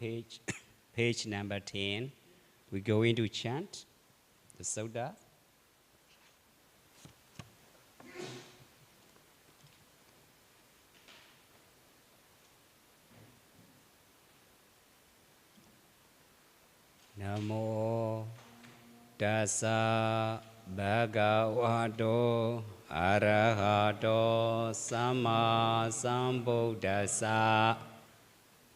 page, page number 10. We go into chant the Sutta. Namo Tassa Bhagavato Arahato Samma Sambuddhassa.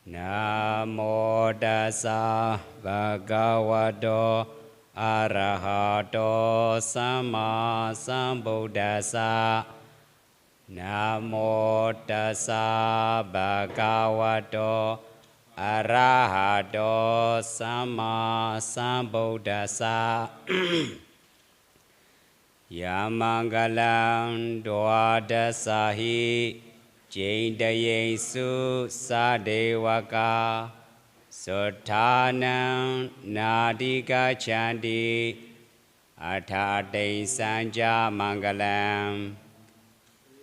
Namo Tassa Bhagavato Arahato Samma Sambuddhassa. Namo Tassa Bhagavato Arahato Samma Sambuddhassa. Yamangalam Dwadasahi Jaindayesu Sadevaka Suttanam Nadika Chandi Athate Sanja Mangalam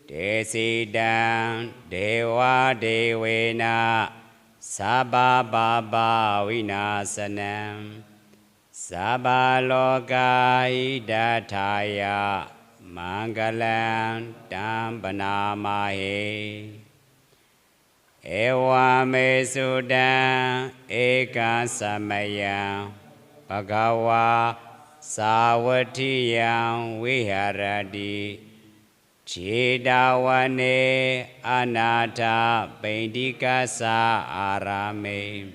Desidam Dewa Devena Sabba Baba Vinasanam Sabba Loka Idataya Mangalam Dambanamahe Ewa Me Sudam Eka Samayam Bhagawa Savatiyam Viharati Chidawane Anata Pendikasa Arame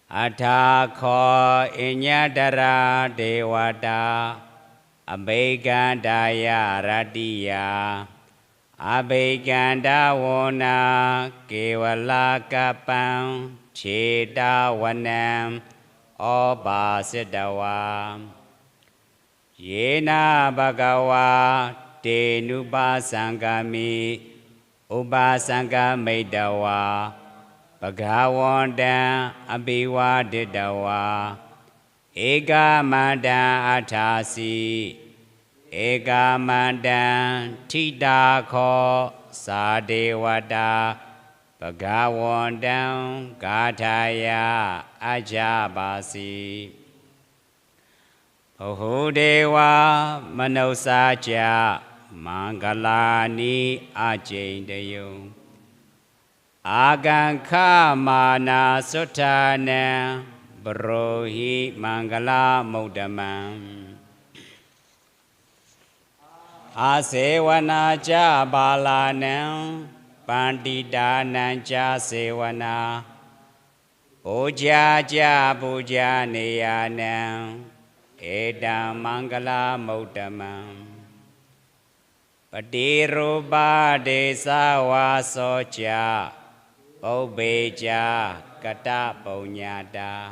Athakho Inyadara Dewata Abhegandaya Radiya Abhegandawona Kevalakapam Chidawanam Obasidawa Yena Bhagawa Te Nupasangami Upasangamaidawa Bhagawanda Abhiwadidawa Eka Manda Atasi Eka Manda Tidakho Sadewada Bhagawanda Gathaya Ajabasi Bahudeva Manosaja Mangalani Ajaindayo Agankha Mana Suttana Brohi Mangala Mudamam Asevana Cha Balanam Panditana Cha Sevana Puja Cha Puja Niyanam Edam Mangala Mudamam Patirupa Desa Vasocha Obeja Kata Punyada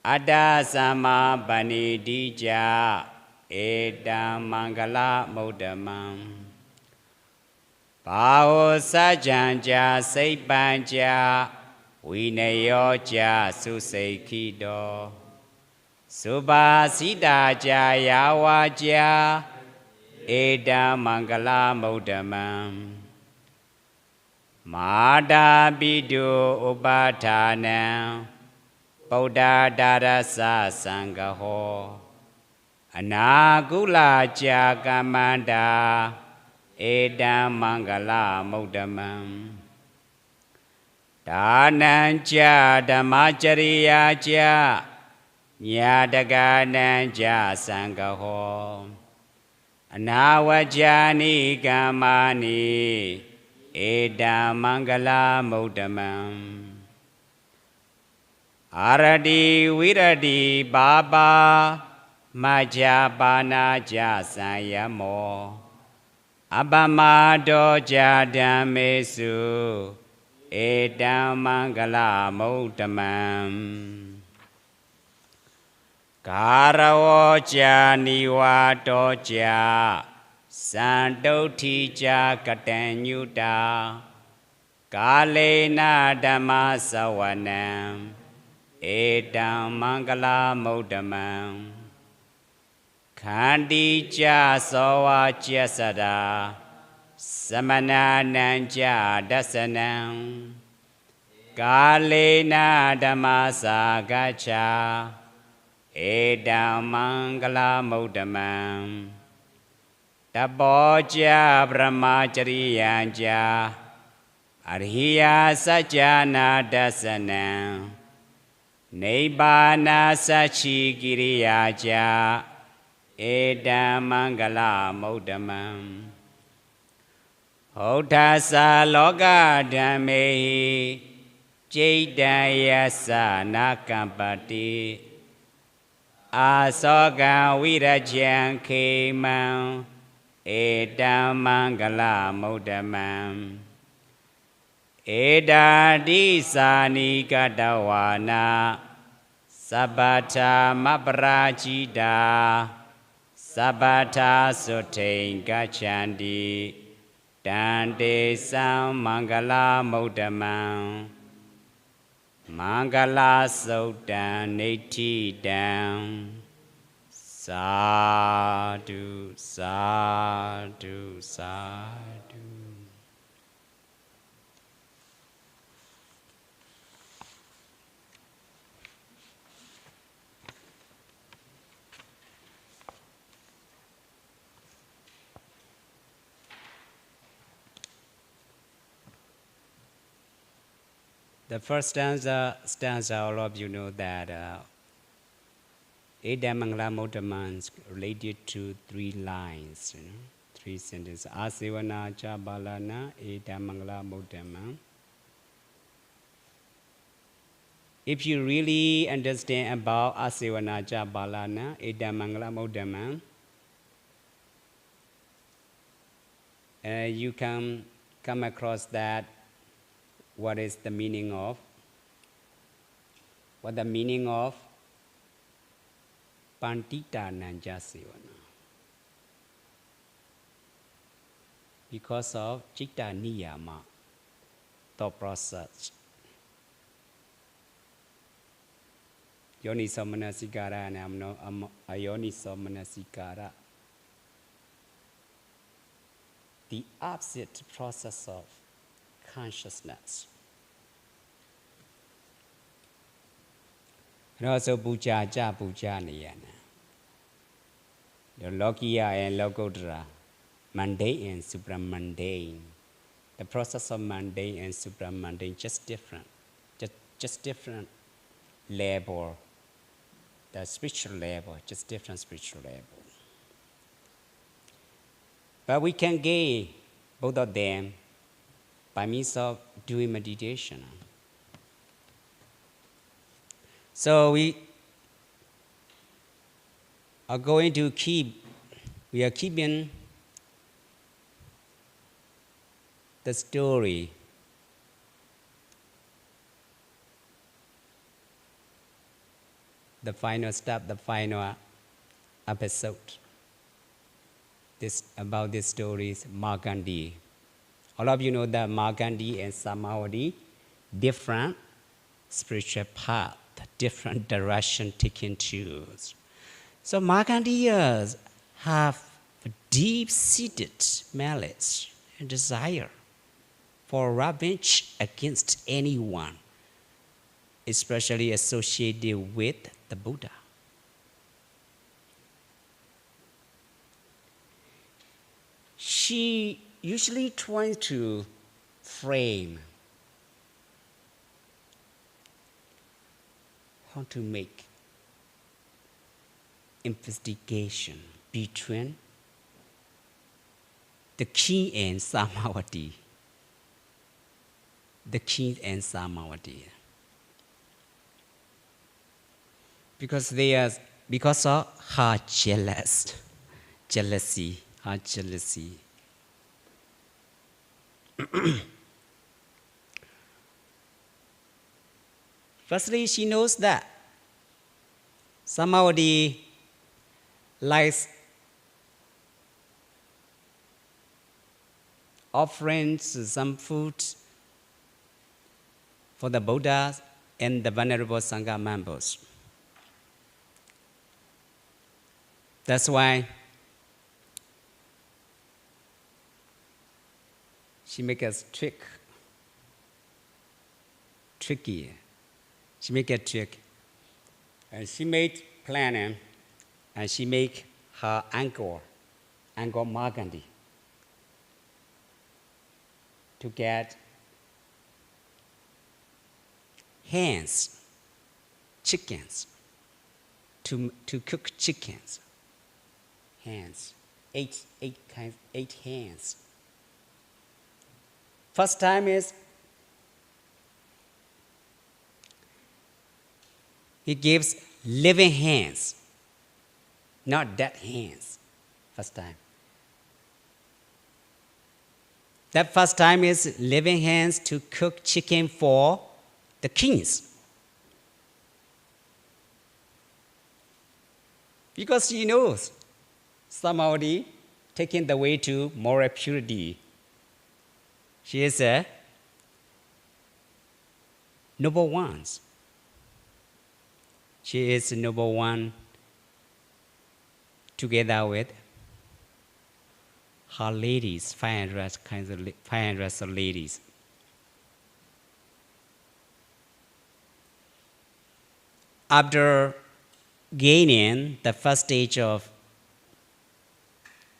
Ada Sama Banidija Edam Mangala Mudamam Pao Sajanja Seipanja Vinayoja Susekido Subhasida Jaya Waja Eda Mangala Mudamam Mada Bidu Upatanam Buddha Darasa Sangaho Anagula Jagamanda Eda Mangala Mudamam Dananja Dhammacariya Nyadagananja Sangaho Anawajani Gamani Eda Mangala Mudamam Aradi Viradi Baba Majapana Jasayamo Abamado Jadamesu Eda Mangala Mudamam Karawoja Niwadoja Sandotija Katanyuda Kalena Dhammasavanam Edam Mangala Mudamam Khandija Sovaja Sada Samana Nanja Dasanam Kalena Dhammasagacha Edam Mangala Modamam Taboja Brahmachariyanja Arhiya Sajjana Dasanam Nibbana Sachi Giriyaja Edam Mangala Modamam Hodasa Loga Dhamme Chaitanyasa Nakampati Asoga Virajan Khemam Edam Mangala Modamam Edadi Sani Kadawana Sabata Mabrajida Sabata Sotain Gachandi Dande Sam Mangala Modamam Mangala Sotan Neti Dam Sadhu Sadhu Sadhu. The first stanza, all of you know that Edamangala Modamam is related to 3 lines, 3 sentences. Asivana cha balana Edamangala Modamam. If you really understand about Asivana cha balana Edamangala Modamam, you can come across that. What is the meaning of? What the meaning of Pantita Nanjasivana? Because of Chitta Niyama, thought process. Yoniso Manasikara and Ayoniso Manasikara. The opposite process of consciousness. And also puja niyana. The lokiya and lokodra, mundane and supramundane. The process of mundane and supramundane just different. Just different level. The spiritual level, just different spiritual level. But we can gain both of them by means of doing meditation. So we are keeping the story the final step, the final episode. About this story is Markandeya. All of you know that Markandeya and Samavati, different spiritual path, different direction taken to. So Markandeya have deep-seated malice and desire for revenge against anyone, especially associated with the Buddha. She usually tries to frame how to make investigation between the king and Samavati. The king and Samavati. Because of her jealousy. Firstly, she knows that Samavati likes offering some food for the Buddha and the Venerable Sangha members. That's why she makes a trick tricky. She make a trick. And she made plan and she make her uncle Margandy, to get hens, chickens, to cook chickens. Hens, eight hens. First time is he gives living hens, not dead hens. First time. That first time is living hens to cook chicken for the kings. Because she knows somebody taking the way to moral purity. She is a noble one. She is noble one together with her ladies, 500 ladies. After gaining the first stage of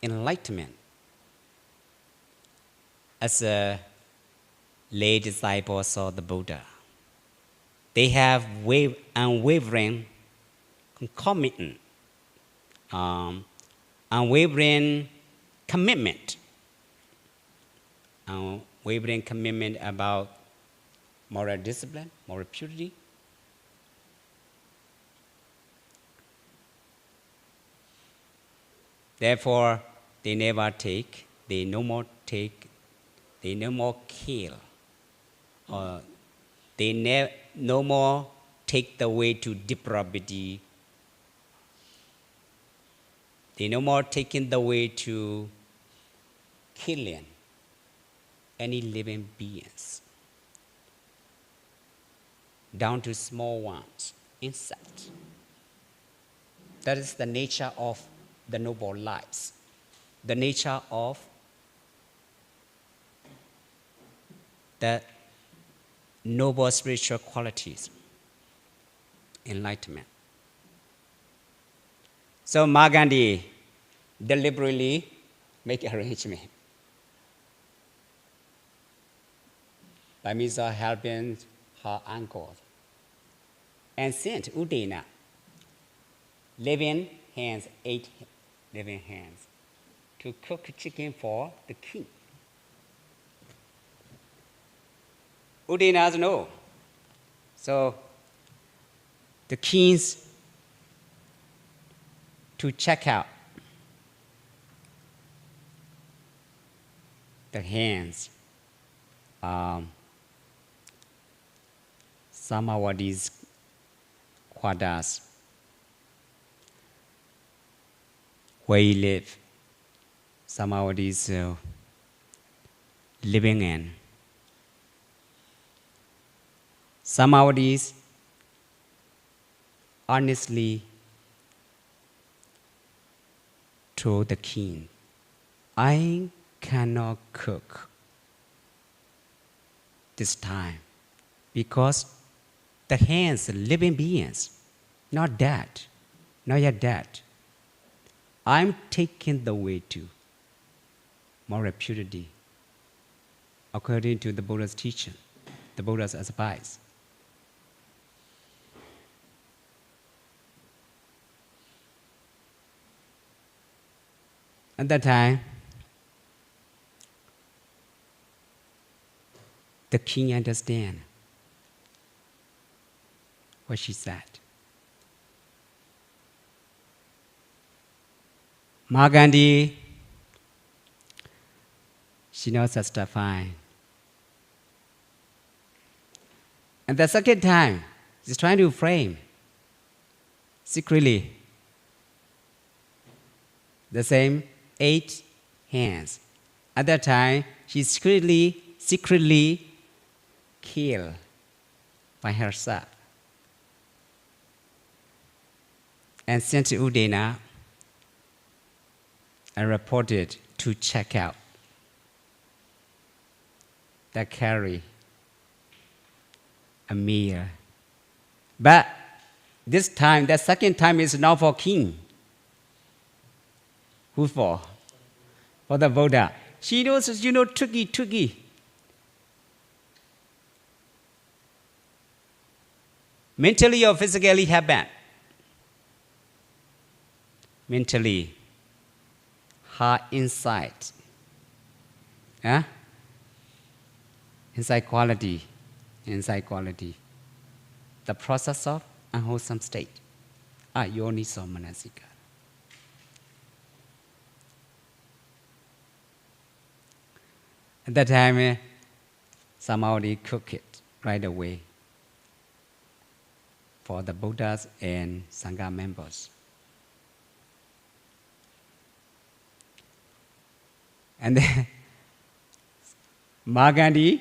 enlightenment, as a lay disciples of the Buddha, they have unwavering commitment, unwavering commitment about moral discipline, moral purity. Therefore, they never take, they no more kill, or they no more take the way to depravity. They no more taking the way to killing any living beings, down to small ones, insects. That is the nature of the noble lives, the nature of the noble spiritual qualities, enlightenment. So Mahatma deliberately make arrangement by means of helping her uncle and sent Udena living hens, 8 living hens, to cook chicken for the king. Udena no. So the kings to check out the hens, Samawadi's quarters, where he live, Samawadi's living in. Samawadi's honestly told the king, I cannot cook this time because the hens are living beings, not dead, not yet dead. I'm taking the way to moral purity according to the Buddha's teaching, the Buddha's advice. At that time, the king understand what she said. Mahatma, she knows justifying. And the second time, she's trying to frame secretly the same 8 hands. At that time, she secretly killed by herself and sent to Udena and reported to check out the carry a meal. But this time, the second time is not for king. Who for? For the Buddha. She knows, tricky. Mentally or physically happen. Mentally, her insight. Huh? Inside quality. The process of unwholesome state. Yoniso manasika. At that time, somebody cook it right away for the Buddhas and Sangha members. And then Magandi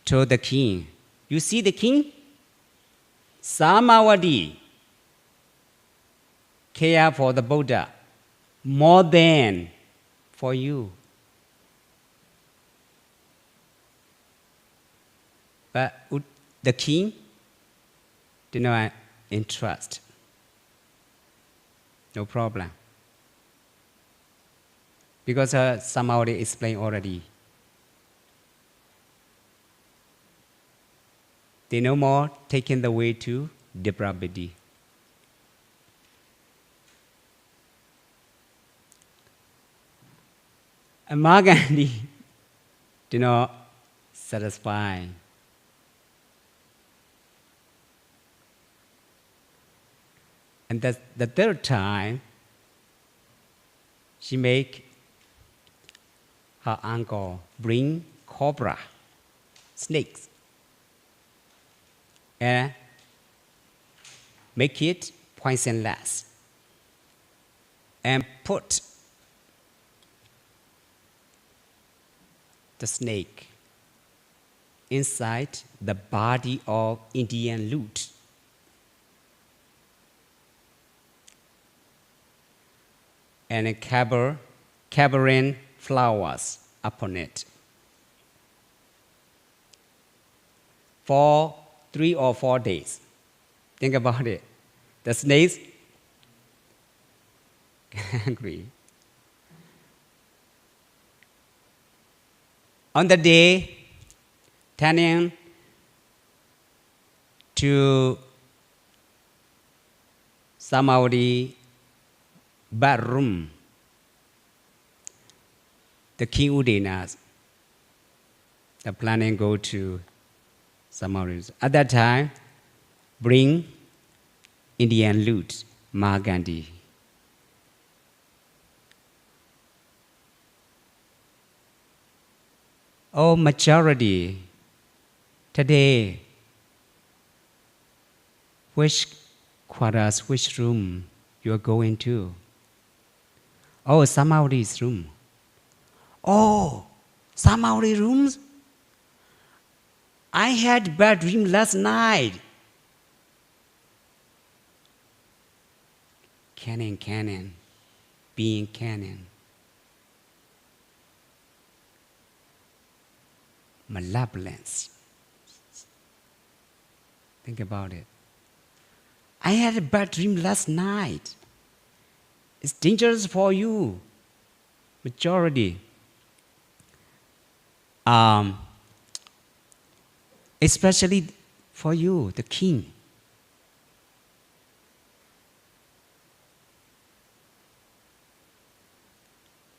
told the king, you see the king? Samavati care for the Buddha more than for you. But the king did not entrust. No problem. Because somehow they explained already. They no more taking the way to depravity. And Magandi did not satisfy. And the third time, she make her uncle bring cobra, snakes, and make it poisonless, and put the snake inside the body of Indian lute. And covering flowers upon it. For 3 or 4 days. Think about it. The snakes angry. On the day, turning to Samavati bedroom, the king Udenas, the planning go to Samavati. At that time, bring Indian lute, Mahagandhi. Oh, majority, today, which quarters, which room you are going to? Oh, Samavati's room. Oh, Samavati rooms? I had bad dream last night. Canon, being canon. Malevolence. Think about it. I had a bad dream last night. It's dangerous for you. Majority. Especially for you, the king.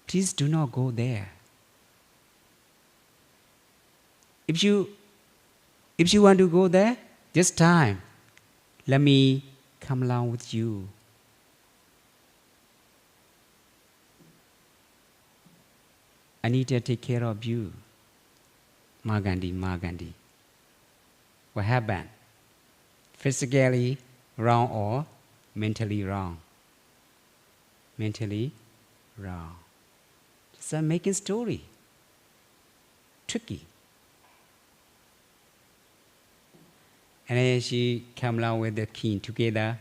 Please do not go there. If you want to go there, this time, let me come along with you. I need to take care of you. Mahagandhi. What happened? Physically wrong or mentally wrong? Mentally wrong. It's a making story. Tricky. And then she came along with the king together.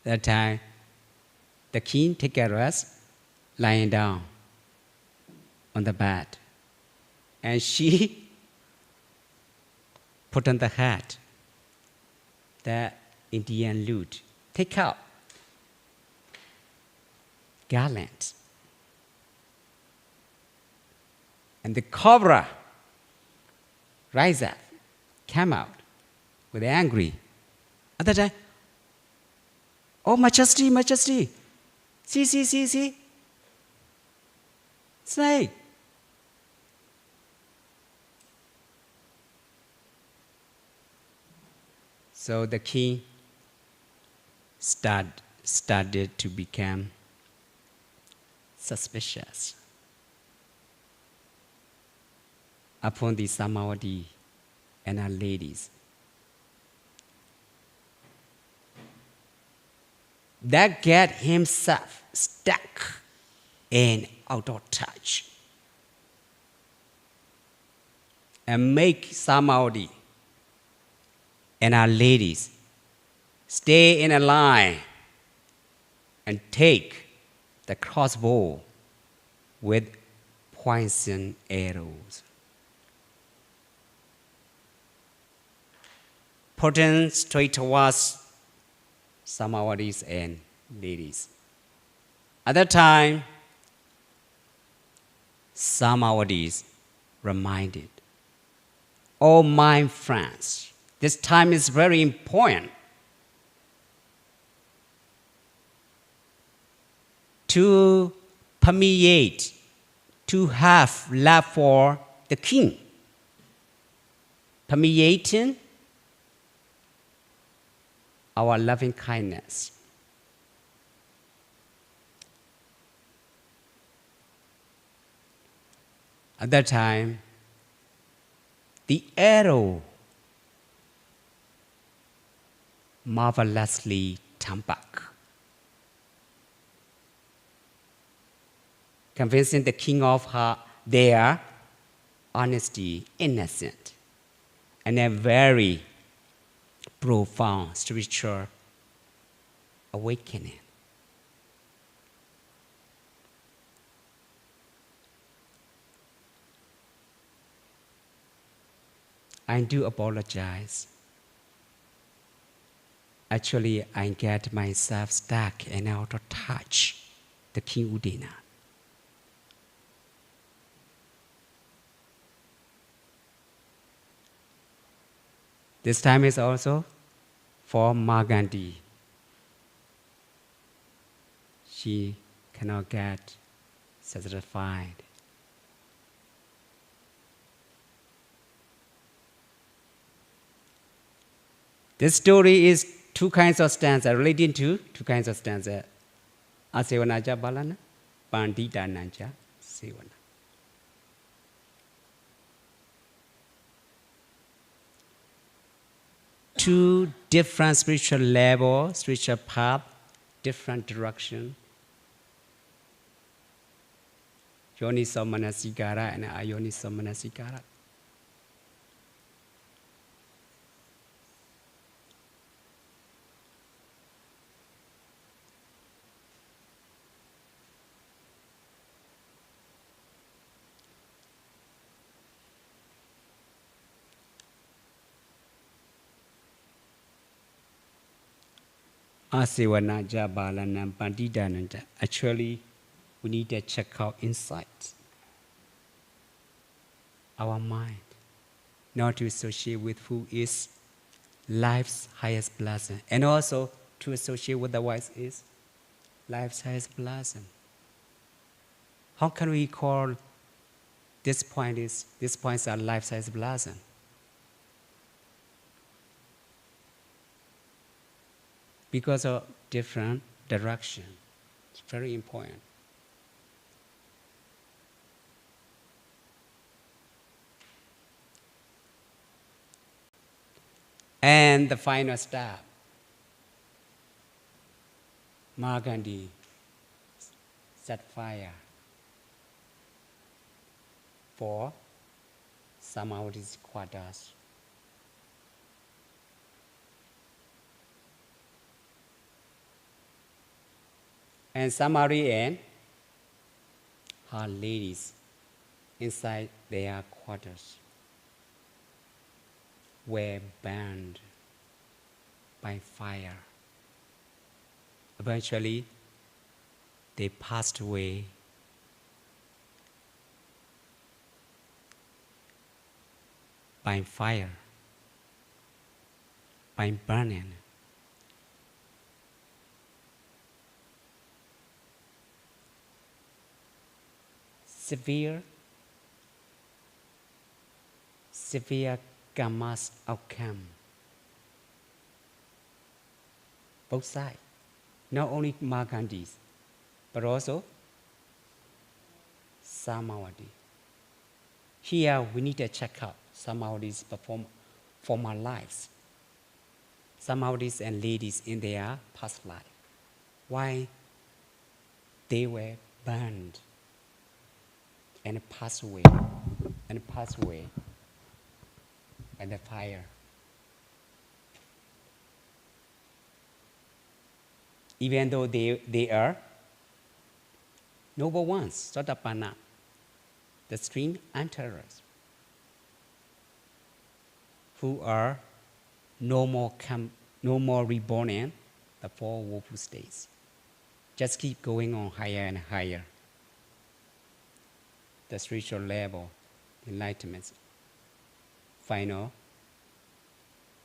That time, the king take a rest, lying down on the bed. and she put on the hat, the Indian lute, take out garland. And the cobra rise up, came out with angry. At that time, oh, Majesty, Majesty, see, snake. So the king started to become suspicious upon the Samawati and her ladies. That get himself stuck and out of touch and make Samawati and our ladies stay in a line and take the crossbow with poison arrows. Putting straight towards Samawatis and ladies. At that time, Samawatis reminded, oh my friends, this time is very important to permeate, to have love for the king. Permeating our loving kindness. At that time, the arrow marvelously turned back, convincing the king of their honesty, innocent, and a very profound spiritual awakening. I do apologize. Actually, I get myself stuck and out of touch, the King Udina. This time is also for Magandi. She cannot get satisfied. This story is two kinds of stanza, relating to two kinds of stanza. Asevanaja balana, pandita nanja sevana. Two different spiritual levels, spiritual path, different direction. Yoniso manasikara and ayoniso manasikara. Asevanaja balanam pandidananda. Actually, we need to check out inside our mind, not to associate with who is life's highest blessing, and also to associate with the wise is life's highest blessing. How can we call these points are life's highest blessing? Because of different direction. It's very important. And the final step, Magandi set fire for Samawati's quarters. And Samari and her ladies inside their quarters were burned by fire. Eventually, they passed away. By fire, by burning. Severe karma's outcome. Both sides, not only Markandees, but also Samavati. Here we need to check out Samavati's former lives. Samavatis and ladies in their past life. Why they were burned and passed away by the fire. Even though they are noble ones, Sotapanna, the stream enterers, who are no more reborn in the four woeful states. Just keep going on higher and higher. The spiritual level, enlightenment, final,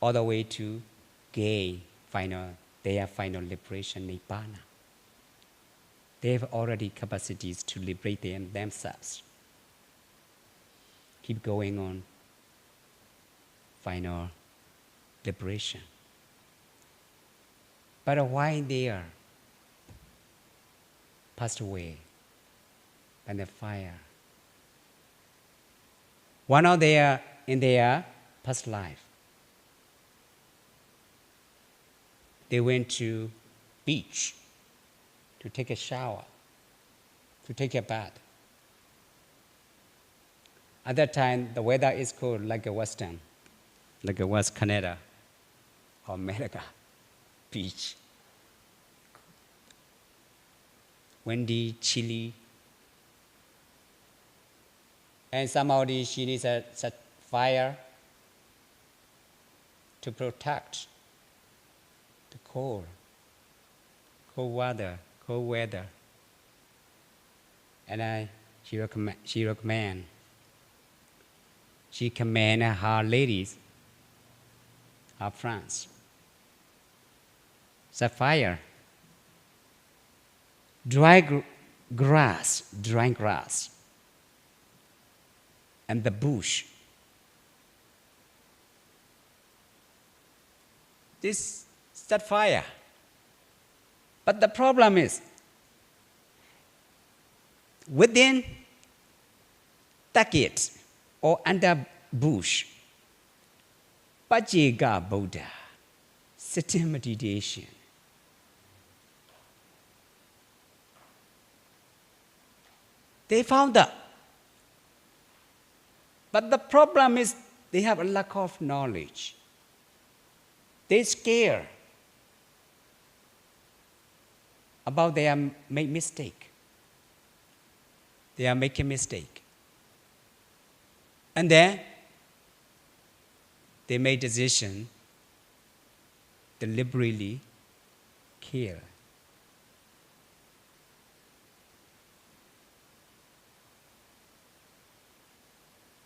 all the way to gain their final liberation, Nibbana. They have already capacities to liberate themselves. Keep going on final liberation. But why they are passed away by the fire? One of their in their past life, they went to beach to take a shower, to take a bath. At that time, the weather is cold like a West Canada or America beach. Windy, chilly. And somehow she needs a fire to protect the cold weather. And she command her ladies, her friends, set fire, dry grass, and the bush. This set fire. But the problem is, within thicket or under bush, Pajega Buddha, sitting meditation. They found that. But the problem is they have a lack of knowledge. They scare about their mistake. They are making mistake. And then they made decision deliberately kill.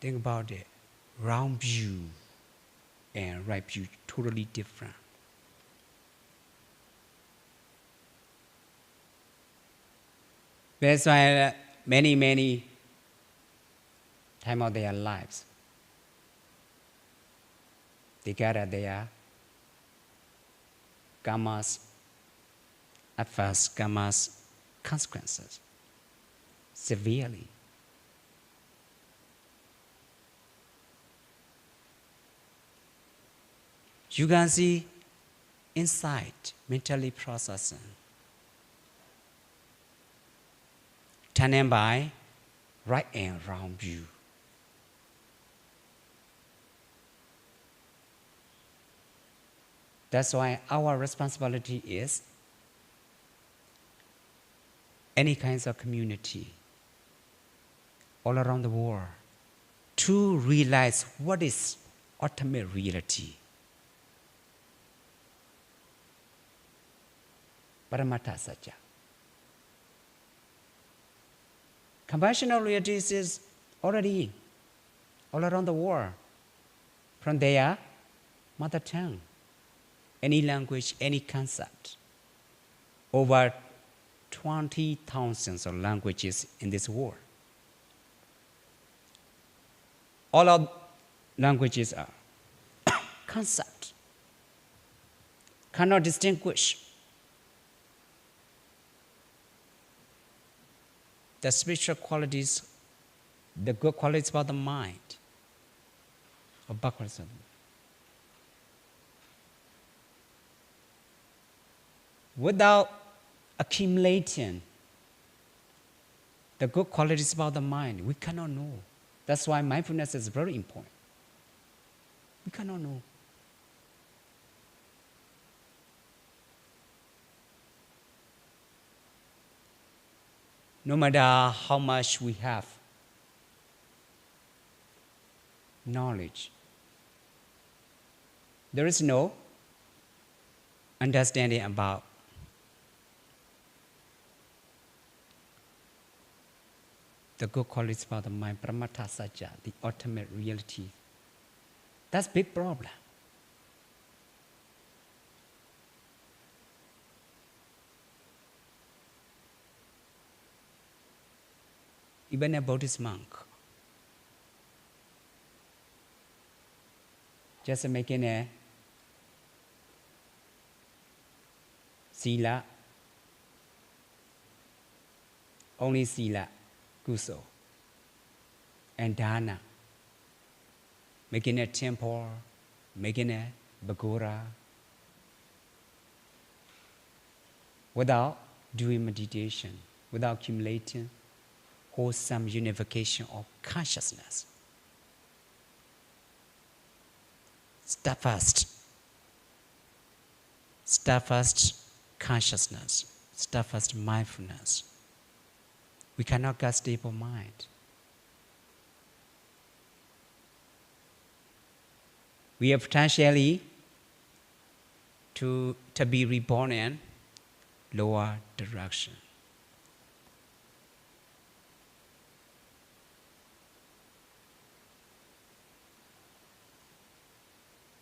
Think about it. Round view and right view, totally different. That's why many time of their lives, they gather their karmas, adverse karmas consequences severely. You can see inside mentally processing, turning by right and wrong view. That's why our responsibility is any kinds of community, all around the world to realize what is ultimate reality. Paramattha Satya. Conventional realities is already all around the world from their mother tongue, any language, any concept. Over 20,000 of languages in this world. All of languages are concept, cannot distinguish the spiritual qualities, the good qualities about the mind, or backwards. Without accumulating the good qualities about the mind, we cannot know. That's why mindfulness is very important. We cannot know. No matter how much we have knowledge, there is no understanding about the good qualities about the mind, Paramattha Satya, the ultimate reality. That's a big problem. Even a Buddhist monk, just making a sila, only sila, kuso, and dana, making a temple, making a pagoda, without doing meditation, without accumulating wholesome unification of consciousness. Steadfast consciousness, steadfast mindfulness. We cannot get stable mind. We have potentially to be reborn in lower direction.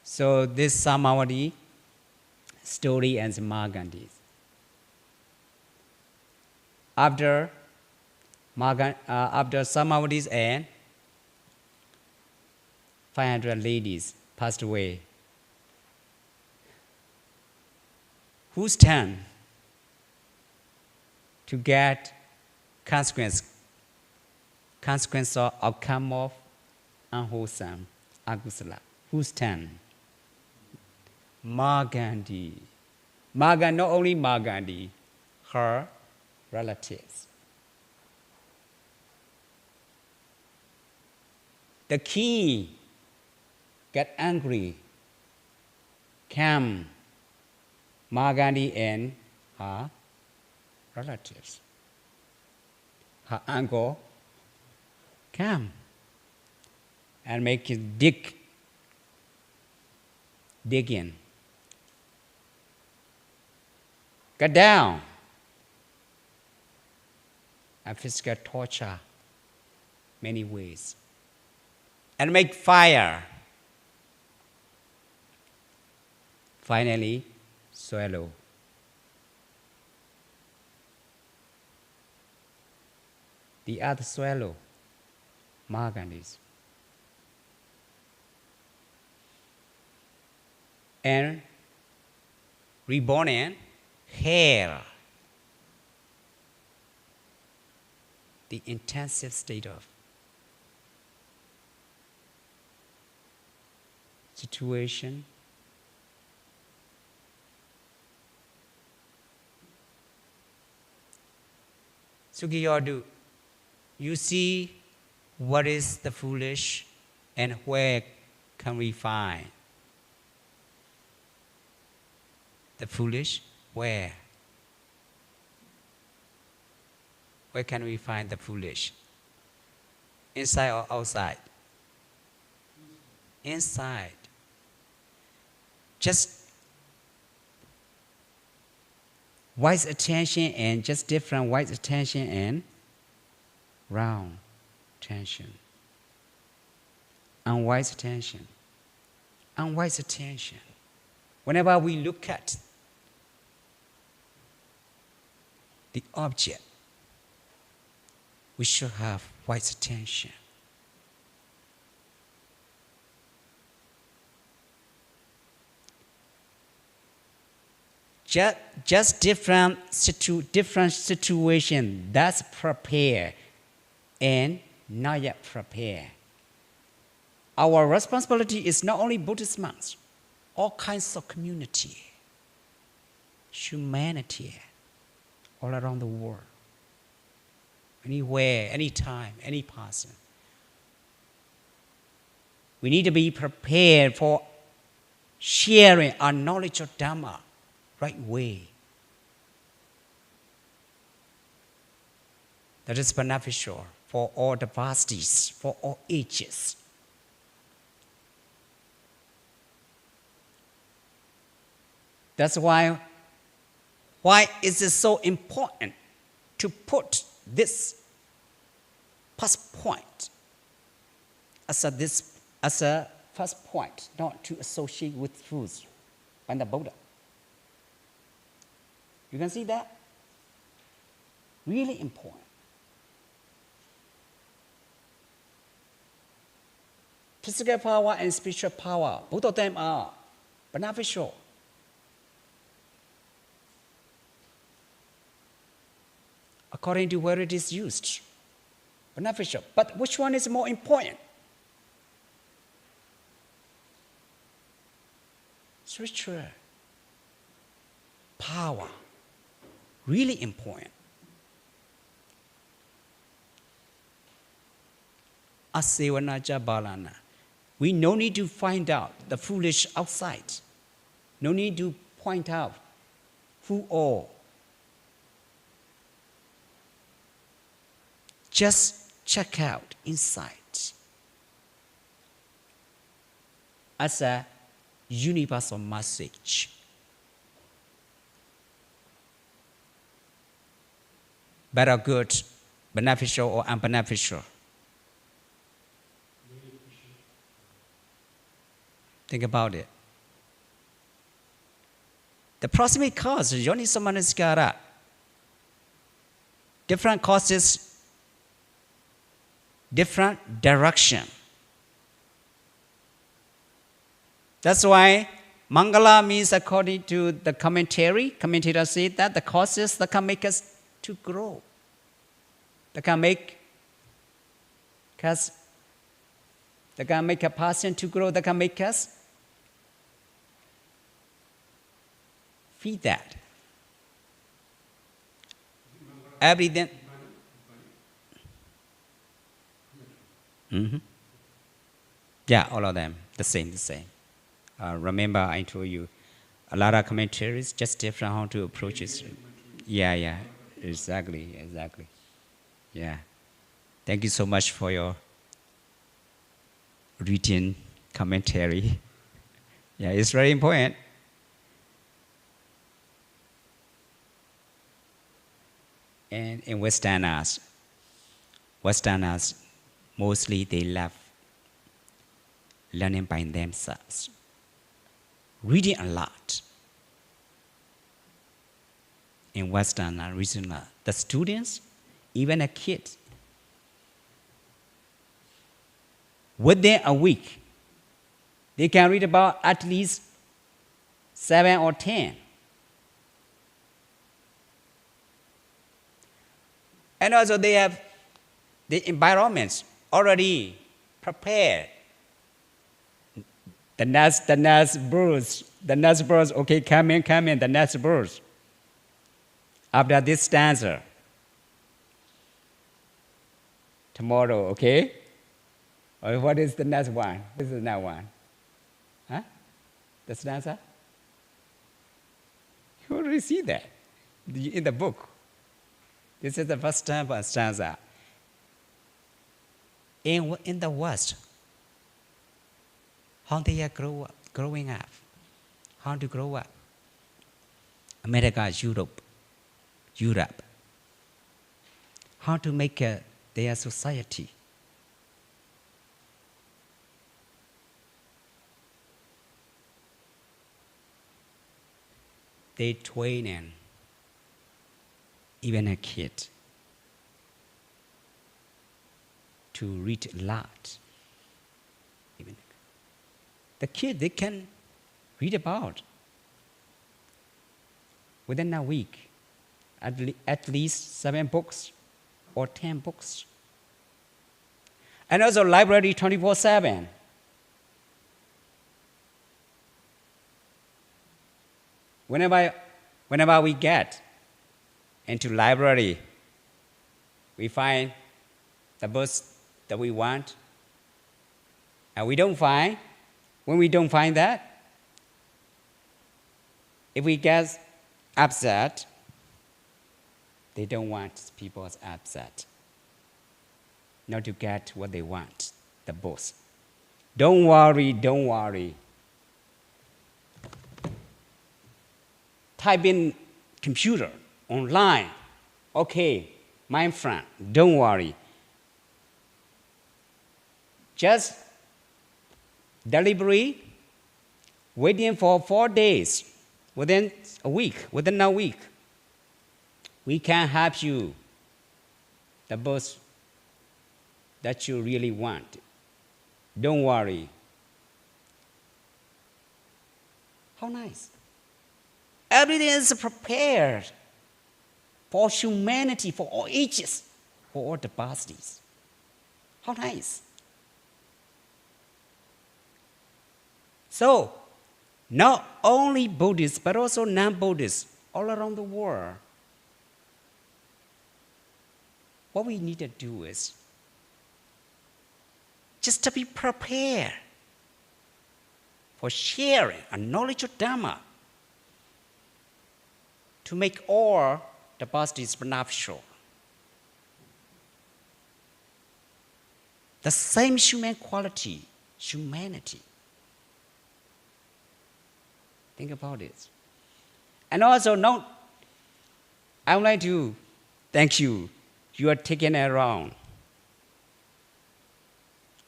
So this Samavati story ends Mahagandhi. After Samavati's end, 500 ladies passed away. Whose turn to get consequence or outcome of unwholesome agusala? Whose turn? Mahagandhi. Not only Mahagandhi, her relatives. The king get angry, came Mahagandhi and her relatives. Her uncle came and make it dig in. Get down. And physical torture many ways. And make fire. Finally, swallow. The earth swallow Mahagandhis. And reborn in hell. The intensive state of situation. Sugiyadu, you see what is the foolish and where can we find the foolish? Where? Where can we find the foolish? Inside or outside? Inside. Just wise attention and just different wise attention and round attention. Unwise attention. Unwise attention. Whenever we look at the object, we should have wise attention. Just different situation that's prepared and not yet prepared. Our responsibility is not only Buddhist monks, all kinds of community, humanity, all around the world, anywhere, anytime, any person. We need to be prepared for sharing our knowledge of Dhamma right way. That is beneficial for all the varsities, for all ages. That's why is it so important to put this first point as a first point, not to associate with truth and the Buddha. You can see that? Really important. Physical power and spiritual power, both of them are beneficial. According to where it is used, beneficial. But which one is more important? Spiritual power, really important. Asevanaja balana. We no need to find out the foolish outside. No need to point out who all. Just check out inside as a universal message. Better, good, beneficial or unbeneficial. Think about it. The proximate cause, yonisamanasikara. Different causes, different direction. That's why Mangala means, according to the commentator said that the causes that can make us to grow, that can make a person to grow, that can make us feed that. Everything. Mm-hmm. Yeah, all of them, the same. Remember, I told you, a lot of commentaries, just different how to approach it. Yeah, exactly. Yeah. Thank you so much for your written commentary. Yeah, it's very important. And in Westerners, mostly they love learning by themselves, reading a lot. In Western region, the students, even a kid, within a week, they can read about at least 7 or 10. And also they have the environments already prepared. The nurse birds, okay, come in, the nurse birds. After this stanza, tomorrow, okay? Or what is the next one? What is the next one? Huh? The stanza? You already see that in the book. This is the first stanza. in the West, how they are growing up, how to grow up. America, Europe, how to make their society. They train even a kid to read a lot. Even the kid, they can read about within a week at least 7 books or 10 books. And also library 24/7. Whenever we get into library, we find the books that we want, and when we don't find that, if we get upset, they don't want people upset, not to get what they want, the books. Don't worry. Type in computer, online. Okay, my friend, don't worry. Just delivery, waiting for 4 days, within a week, we can help you the books that you really want. Don't worry. How nice. Everything is prepared for humanity, for all ages, for all the capacities. How nice. So, not only Buddhists, but also non-Buddhists all around the world, what we need to do is just to be prepared for sharing a knowledge of Dhamma, to make all the capacities beneficial. The same human quality, humanity. Think about it. And also, now, I would like to thank you. You are taken around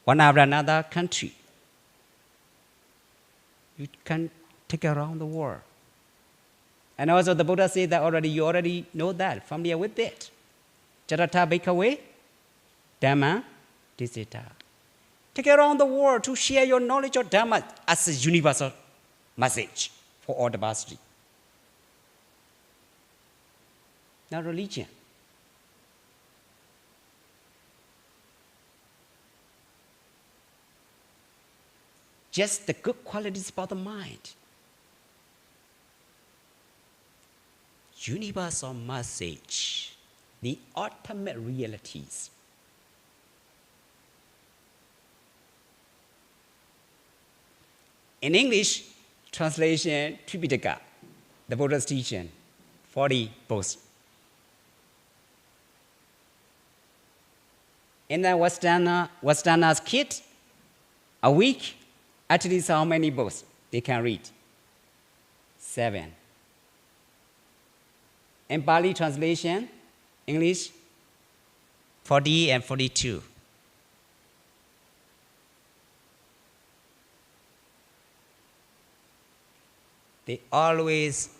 one after another country. You can take around the world. And also the Buddha said that you already know that, familiar with it. Jarata Bhikkhave, Dhamma Tisita. Take around the world to share your knowledge of Dhamma as a universal message for all the capacity. Not religion. Just the good qualities about the mind. Universal message, the ultimate realities. In English translation, Tripitaka, the Buddha's teaching, 40 books. In the Westerner's kit, a week, at least how many books they can read? 7. In Pali translation, English, 40 and 42. They always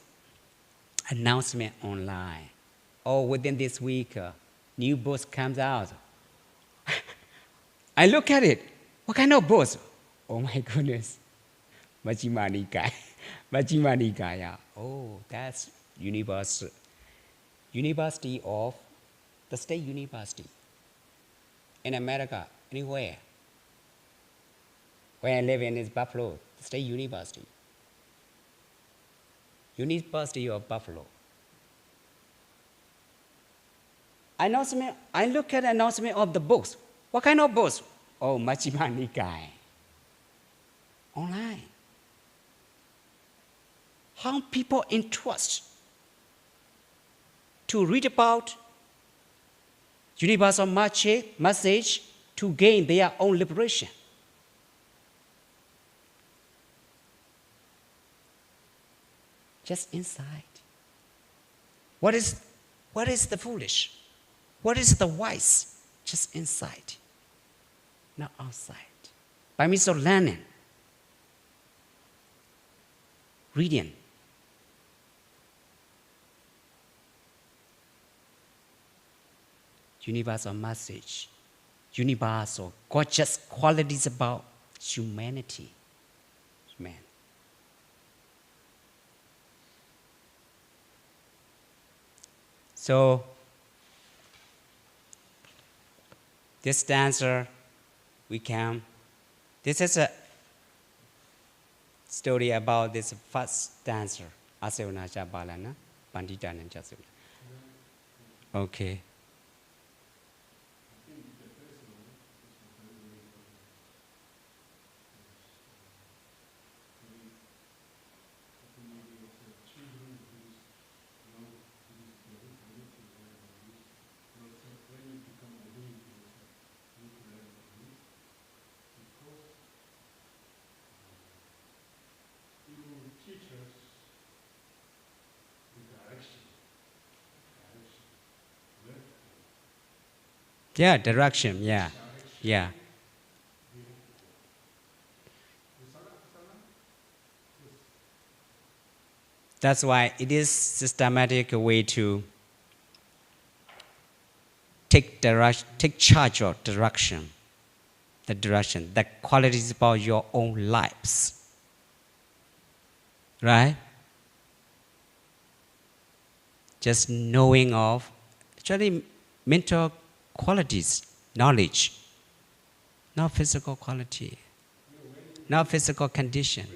announcement online. Or within this week, new books comes out. I look at it. What kind of books? Oh my goodness. Majjhima Nikaya. Oh, that's University of the State University. In America, anywhere. Where I live in is Buffalo, the State University. University of Buffalo. Announcement, I look at the announcement of the books. What kind of books? Oh, Majjhima Nikaya. Online. How people interest to read about universal message to gain their own liberation. Just inside. What is the foolish? What is the wise? Just inside, not outside. By means of learning, reading, universal message, universal, gorgeous qualities about humanity. Man. So, this stanza, this is a story about this first stanza. Asayona Jabalana, Pandita and Jasula. Okay. Yeah, direction, yeah. Yeah. That's why it is systematic way to take charge of direction. The direction, the qualities about your own lives. Right? Just knowing of actually mental qualities, knowledge, not physical quality, not physical condition.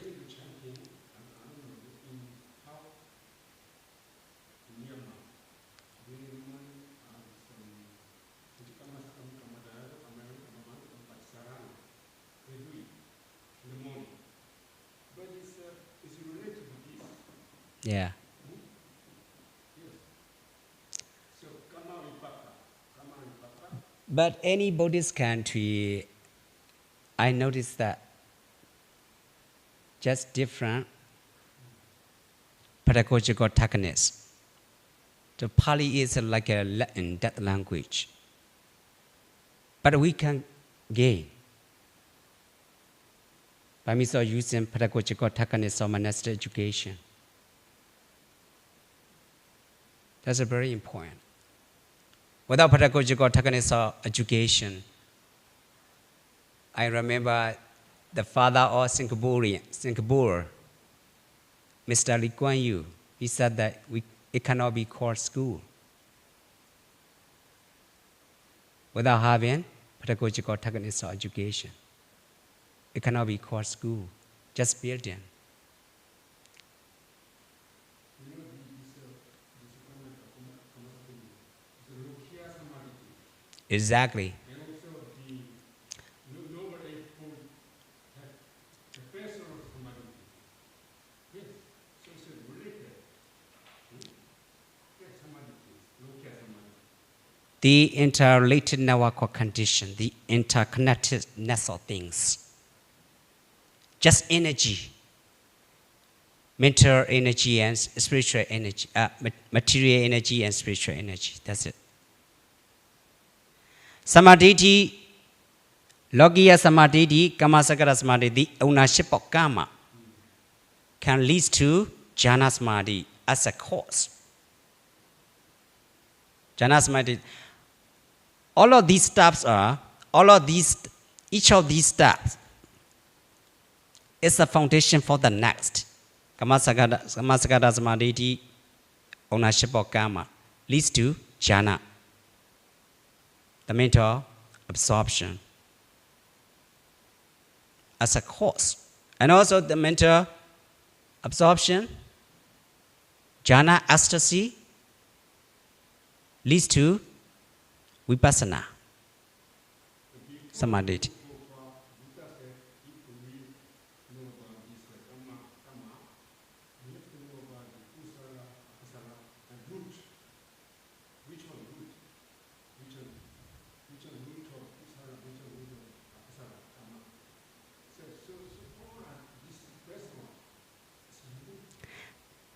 Yeah. But any Buddhist country, I noticed that just different pedagogical techniques. The Pali is like a Latin, that language. But we can gain by means of using pedagogical techniques of monastic education. That's very important. Without pedagogical techniques of education, I remember the father of Singapore, Mr. Lee Kuan Yew, he said that it cannot be called school without having pedagogical techniques of education. It cannot be called school, just building. Exactly. The interrelated network of condition, the interconnectedness of things. Just energy, mental energy and spiritual energy, material energy and spiritual energy. That's it. Samadhi, Logiya Samadhi, Kamasakara Samadhi, the ownership of karma can lead to Jhana Samadhi as a cause. Jhana Samadhi. All of these steps each of these steps is the foundation for the next. Kamasakara Samadhi, ownership of karma, leads to jhana, the mental absorption as a cause. And also the mental absorption, jhana ecstasy, leads to vipassana, samadhi.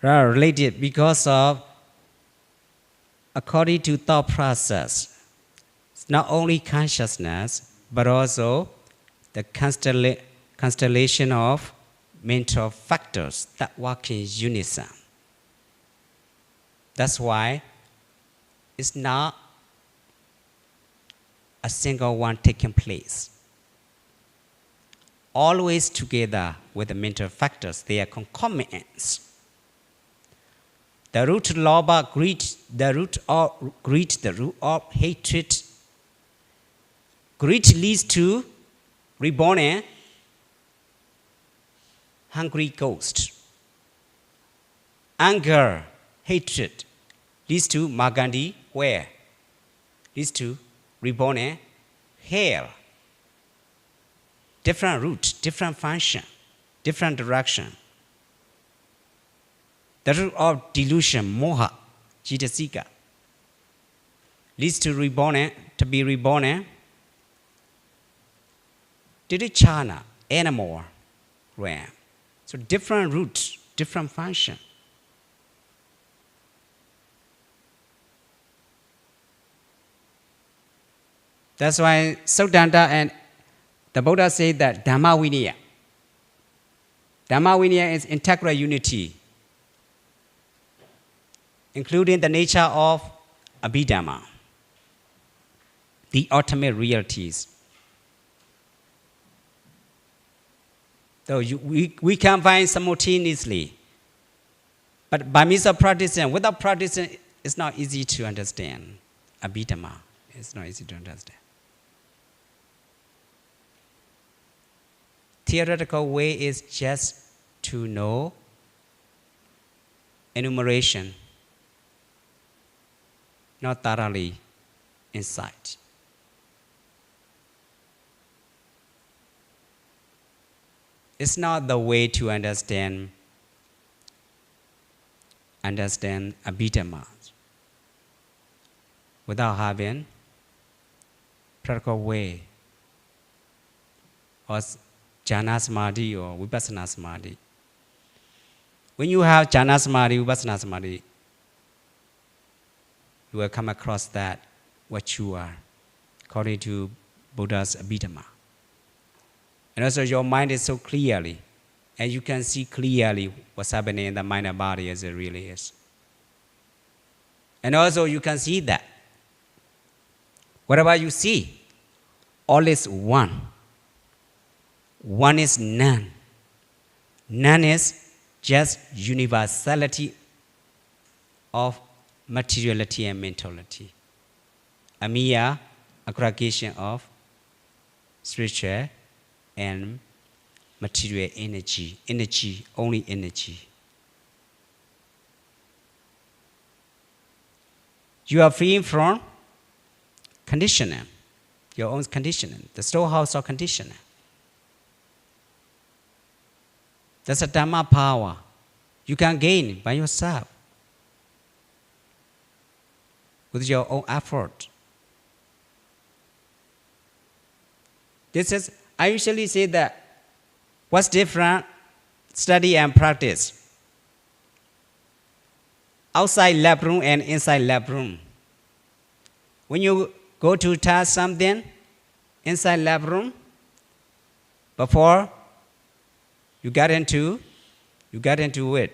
are related because of according to thought process. It's not only consciousness, but also the constellation of mental factors that work in unison. That's why it's not a single one taking place. Always together with the mental factors, they are concomitants. The root of lobha, greed, the root of hatred. Greed leads to reborn a hungry ghost. Anger, hatred leads to Magandi, where? Leads to reborn a hell. Different root, different function, different direction. The root of delusion, moha, jitasika, leads to be reborn. Didicana, animal realm. So different roots, different function. That's why Sutta and the Buddha say that Dhamma Vinaya. Dhamma Vinaya is integral unity, including the nature of Abhidhamma, the ultimate realities. So we can find simultaneously, but by means of practicing, without practicing, it's not easy to understand Abhidhamma. It's not easy to understand. Theoretical way is just to know enumeration, not thoroughly insight. It's not the way to understand Abhidhamma without having practical way or jhana samadhi or vipassana samadhi. When you have jhana samadhi, vipassana samadhi, you will come across that what you are, according to Buddha's Abhidhamma. And also your mind is so clearly, and you can see clearly what's happening in the mind and body as it really is. And also you can see that whatever you see, all is one. One is none. None is just universality of materiality and mentality. A mere aggregation of spiritual and material energy, only energy. You are free from conditioning, your own conditioning, the storehouse of conditioning. That's a Dhamma power you can gain by yourself with your own effort. I usually say that what's different, study and practice. Outside lab room and inside lab room. When you go to test something inside lab room, before you get into it,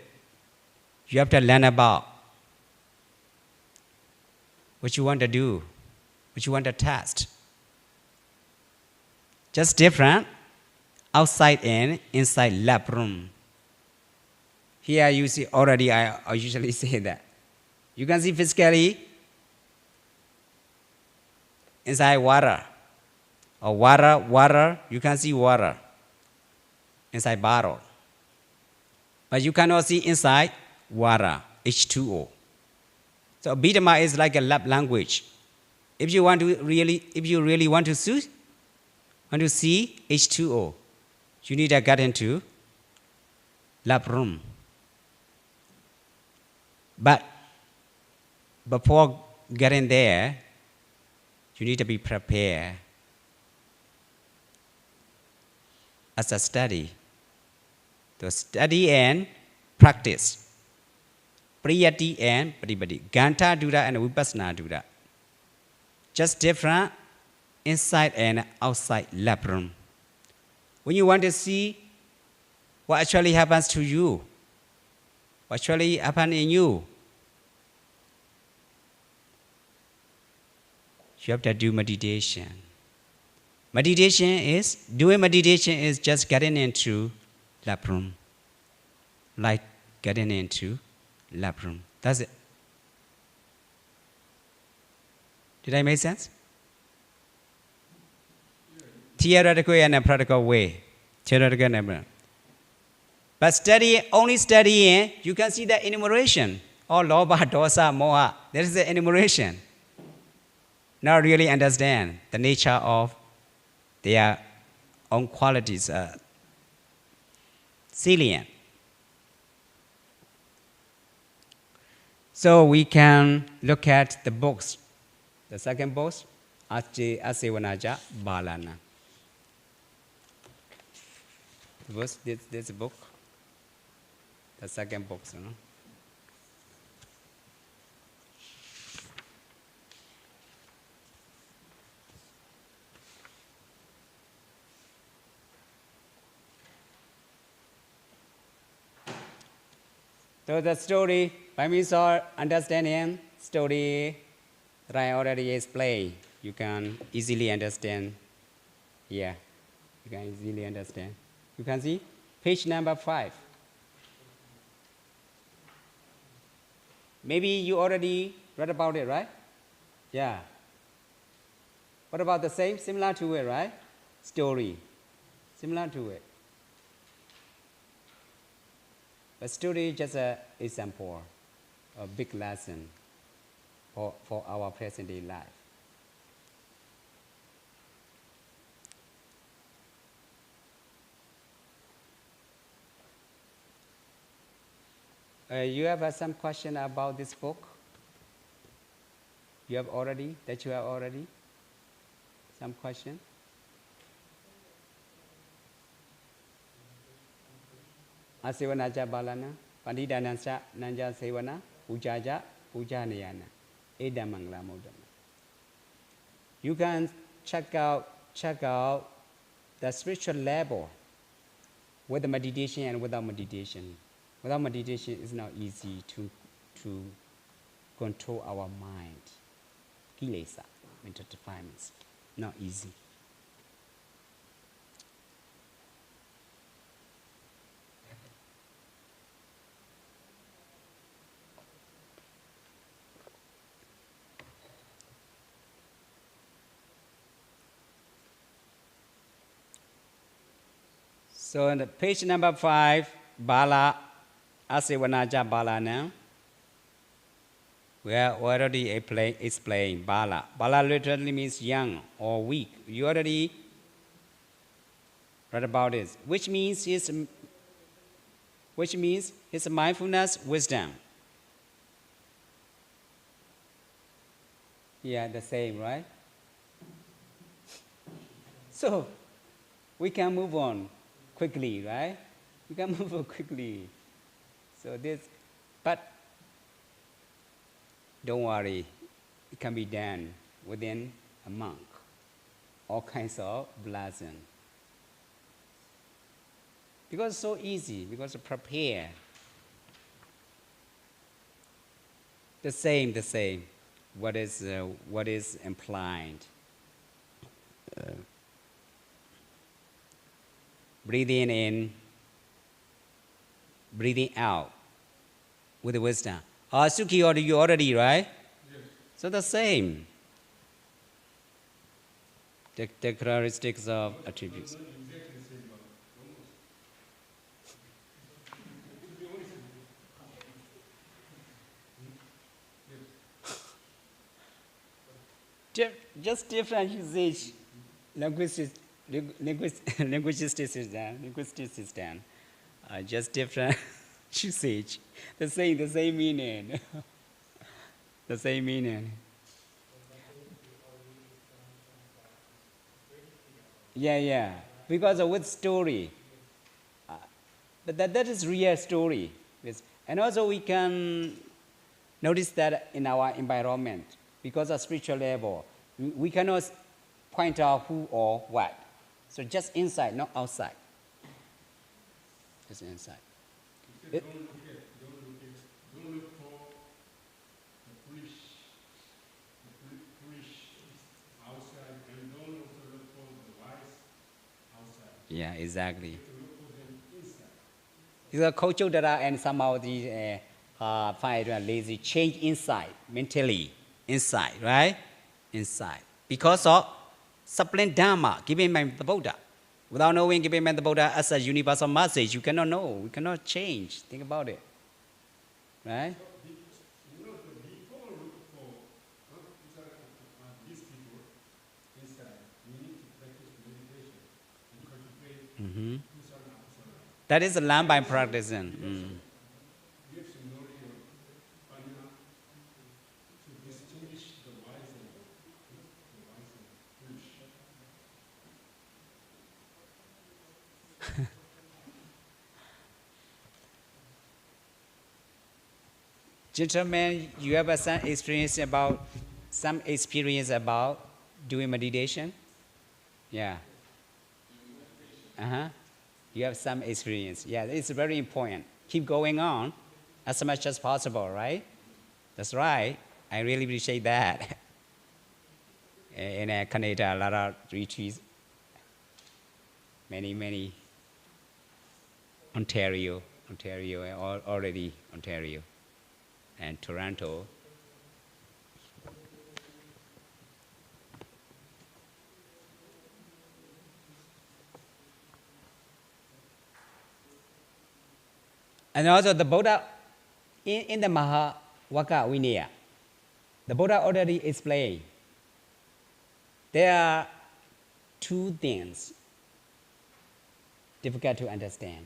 you have to learn about what you want to do, what you want to test. Just different, outside and inside lab room. Here you see already, I usually say that. You can see physically inside water. Or water, you can see water inside bottle. But you cannot see inside water, H2O. So Abhidhamma is like a lab language. If you really want to see H2O, you need to get into lab room. But before getting there, you need to be prepared as a study. The study and practice. Priyati and Pratipatti. Ganta Dura and Vipassana Dura. Just different inside and outside lab room. When you want to see what actually happens to you, what actually happens in you, you have to do meditation. Doing meditation is just getting into lab room. Like getting into lab room. That's it. Did I make sense? Theoretical and practical way. Theoretical and but only studying, you can see the enumeration. Oh, lobha, dosa, moha. There is the enumeration. Not really understand the nature of their own qualities, salient. So we can look at the books. The second book, Asevanaja Balana. This book, the second book, you know. So the story, by means of understanding story that I already explained, you can easily understand. Yeah, you can easily understand. You can see page number 5. Maybe you already read about it, right? Yeah. What about the same? Similar to it, right? Story. Similar to it. But story is just an example, a big lesson for our present day life. You have some question about this book? You have already? Some question? Asevanaja Balana, Pandita Nanja Sevana, Ujaja, Ujanayana, Edamangla Modama. You can check out the spiritual level with the meditation and without meditation. Without meditation, it's not easy to control our mind. Kilesa, mental defilements, not easy. So on the page number 5, Bala, Asevanaja Bala now. We have already explained Bala. Bala literally means young or weak. You already read about it, which means his mindfulness wisdom. Yeah, the same, right? So we can move on quickly, right? We can move on quickly. So but don't worry, it can be done within a month. All kinds of blessing. Because it's so easy, because to prepare. The same. What is implied? Breathing in, breathing out with the wisdom. Sukhi, you already, right? Yes. So the same. The characteristics of attributes. Just different usage. Linguistic system. Just different usage. The same meaning. The same meaning. Yeah. Because with story. But that is real story. And also we can Notice that in our environment, because of spiritual level, we cannot point out who or what. So just inside, not outside. Just inside. Don't look for the foolish outside, and don't also look for the wise outside. Yeah, exactly. You have to look for them inside. The culture that and somehow the find lazy change inside, mentally, inside, right? Inside. Because of sublime Dharma, given by the Buddha. Without knowing given by the Buddha as a universal message, you cannot know, you cannot change. Think about it. Right? Before look for these people inside, we need to practice meditation and contemplate kusala akusala. That is learned by practicing. You have to know your panya to distinguish the wise and foolish. Gentlemen, you have some experience about doing meditation? Yeah. You have some experience. Yeah, it's very important. Keep going on as much as possible, right? That's right. I really appreciate that. In Canada, a lot of retreats. Many. Ontario, already Ontario, and Toronto. And also the Buddha, in the Mahavaka Vinaya, the Buddha already explained, there are two things difficult to understand.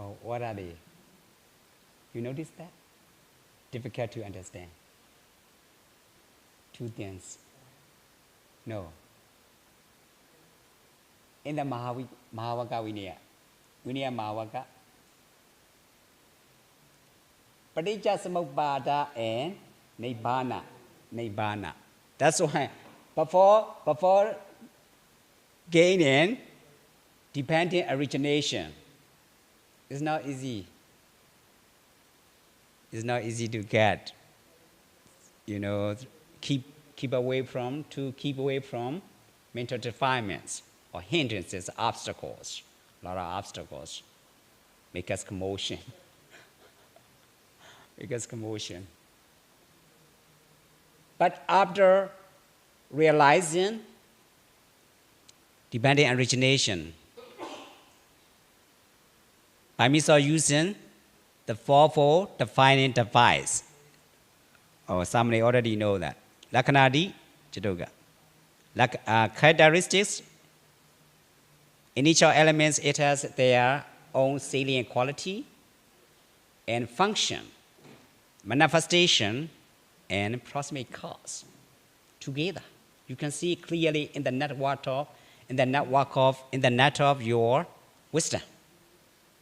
Oh, what are they? You notice that? Difficult to understand. Two things. No. In the Mahavaka Vinaya, Mahavaka, Paticca Samuppada and Nibbana. That's why before gaining dependent origination, it's not easy. It's not easy to get. Keep away from mental defilements or hindrances, obstacles. A lot of obstacles make us commotion. But after realizing dependent origination, by means of using the fourfold defining device, somebody already know that. Lakhanadi Chadoga. Characteristics, initial elements, it has their own salient quality and function, manifestation, and proximate cause together. You can see clearly in the network of your wisdom.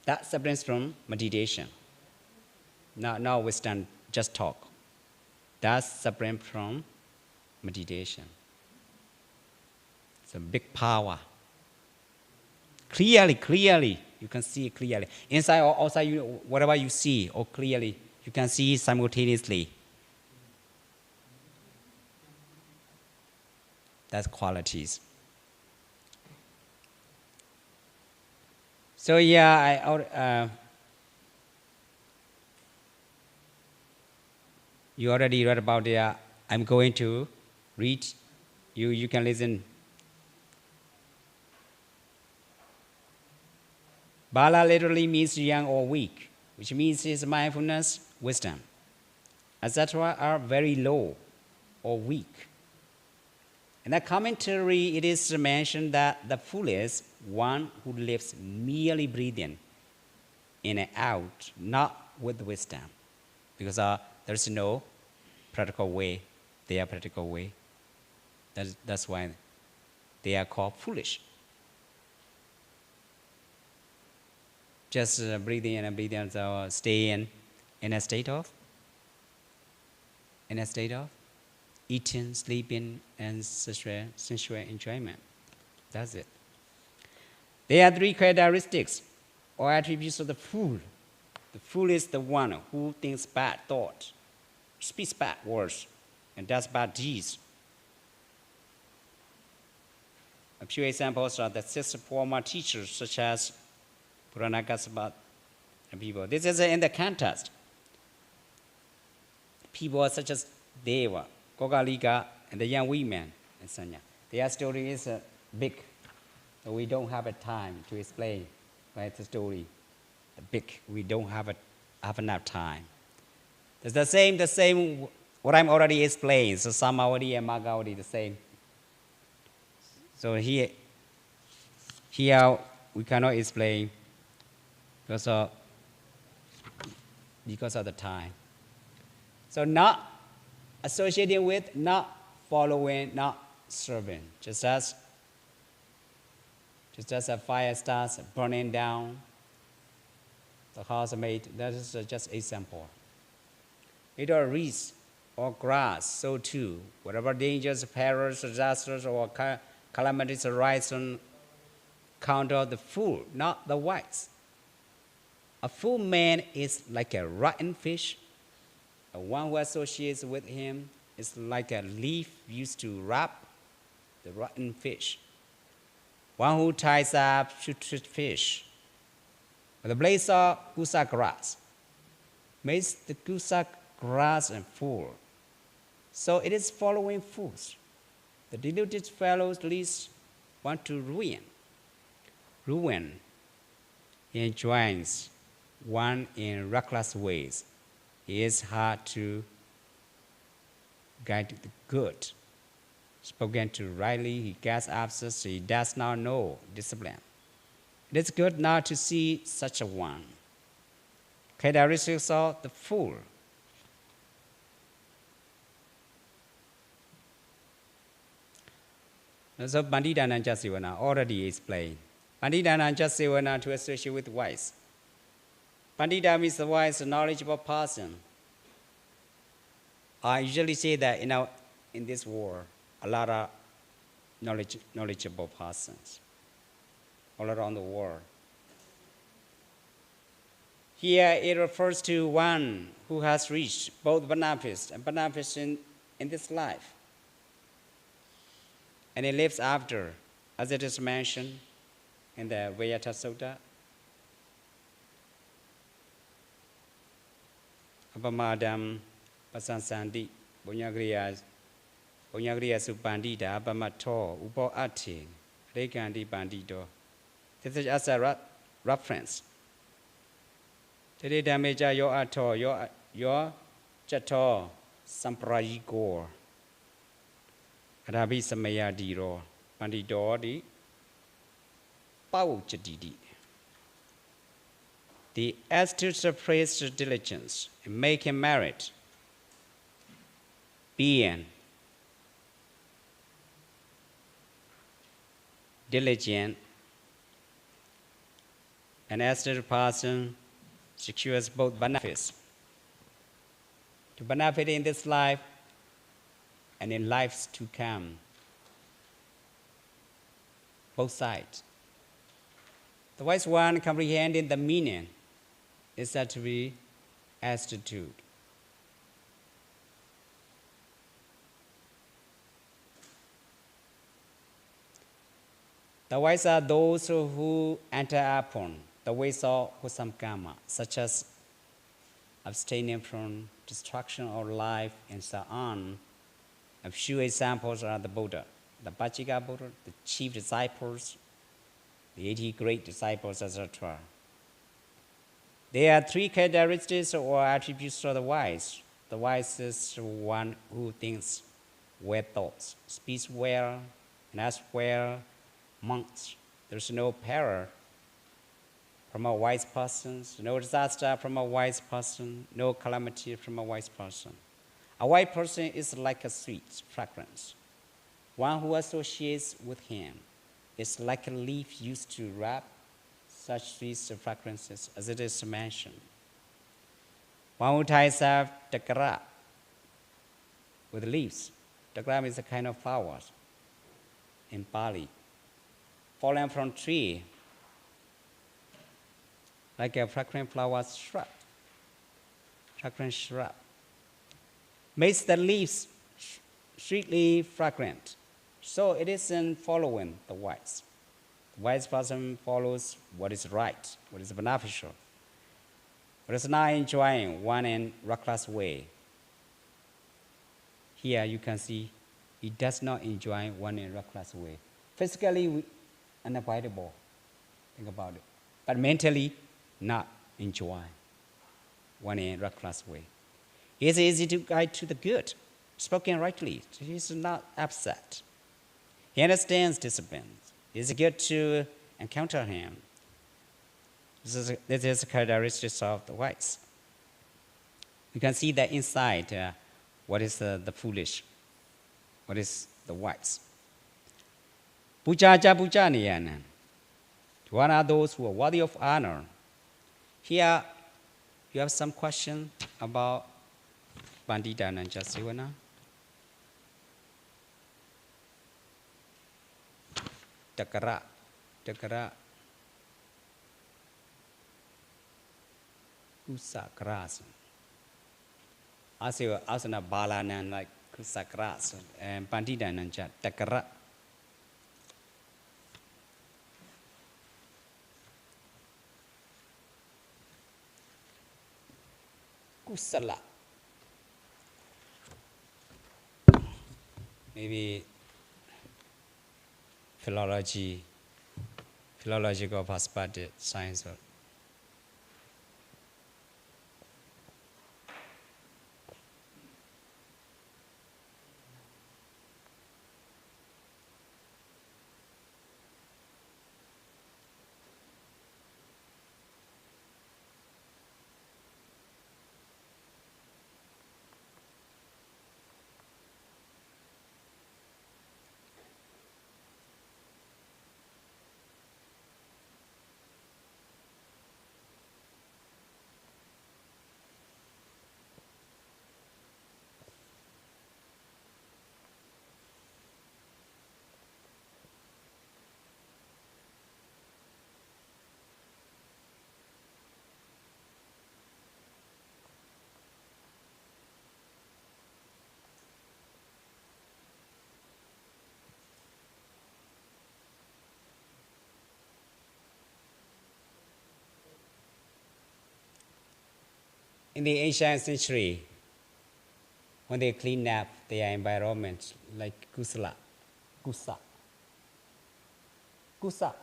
That separates from meditation. Not wisdom, just talk. That's separate from meditation. It's a big power. Clearly, you can see it clearly. Inside or outside, whatever you see, or clearly, you can see simultaneously. That's qualities. So yeah, you already read about it. I'm going to read. You can listen. Bala literally means young or weak, which means his mindfulness, wisdom, etc. are very low or weak. In the commentary, it is mentioned that the foolish one who lives merely breathing in and out, not with wisdom, because there's no practical way. They are practical way. That's why they are called foolish. Just breathing in and breathing out, so stay in a state of in a state of eating, sleeping, and sensual enjoyment. That's it. There are three characteristics or attributes of the fool. The fool is the one who thinks bad thoughts, speaks bad words, and does bad deeds. A few examples are the six former teachers, such as Puranakasapa people. This is in the context. People such as Deva, Kogalika, and the young women, and Sanya. Their story is big, so we don't have a time to explain the story. Big, we don't have enough time. It's the same. What I'm already explained. So Samavadi and Magavadi the same. So here we cannot explain because of the time. So not associating with, not following, not serving. Just as a fire starts burning down the housemate, that is just a example. Either reeds or grass, so too, whatever dangers, perils, disasters, or calamities arise on account of the fool, not the wise. A fool man is like a rotten fish. One who associates with him is like a leaf used to wrap the rotten fish. One who ties up putrid fish with a blade of gusa grass makes the gusa grass and fool. So it is following fools. The deluded fellows least want to ruin. Ruin enjoins one in reckless ways. It is hard to guide the good. Spoken to rightly, he gets abscess, he does not know discipline. It is good not to see such a one. Characteristics of the fool. So Pandita and Jasivana already explained. Pandita and Jasivana to associate with wise. Pandita means the wise, knowledgeable person. I usually say that in this world, a lot of knowledgeable persons all around the world. Here it refers to one who has reached both benefits and benefits in this life. And he lives after, as it is mentioned in the Vayata Sutta. Apamadam Pasansandi Bunyagriya Supandita Apamato Upo Ati Rekandi Bandito. This is as a reference. Today damaja yo ato yo chato samprayiko. Arabi samaya diro Bandito di Pau Chadidi. The astute suppressed diligence in making merit, being diligent, an astute person secures both benefits. To benefit in this life and in lives to come. Both sides. The wise one comprehending the meaning is said to be astute. The wise are those who enter upon the ways of wholesome karma, such as abstaining from destruction of life and so on. A few examples are the Buddha, the Pachika Buddha, the chief disciples, the 80 great disciples, etc. There are three characteristics or attributes of the wise. The wise is one who thinks well thoughts, speaks well, and acts well amongst. There's no peril from a wise person, no disaster from a wise person, no calamity from a wise person. A wise person is like a sweet fragrance. One who associates with him is like a leaf used to wrap such sweet fragrances as it is mentioned. One who ties up the kara with leaves. Dagram is a kind of flowers in Pali. Fallen from tree, like a fragrant flower shrub. Fragrant shrub. Makes the leaves sweetly fragrant. So it isn't following the wise. The wise person follows what is right, what is beneficial. But it's not enjoying one in reckless way. Here you can see he does not enjoy one in reckless way. Physically unavoidable, think about it. But mentally not enjoy one in reckless way. It's easy to guide to the good, spoken rightly. He's not upset. He understands discipline. It's good to encounter him. This is a characteristic of the wise. You can see that inside what is the foolish, what is the wise. Puja puja niyana. What are those who are worthy of honor? Here you have some question about Pandita Nanja Sivana. Takara. Kusakras. Asana Balanan like Kusakras and Pandita Nanja Takara. Kusala. Maybe philological perspective, science. In the ancient century, when they clean up their environment, like Kusa,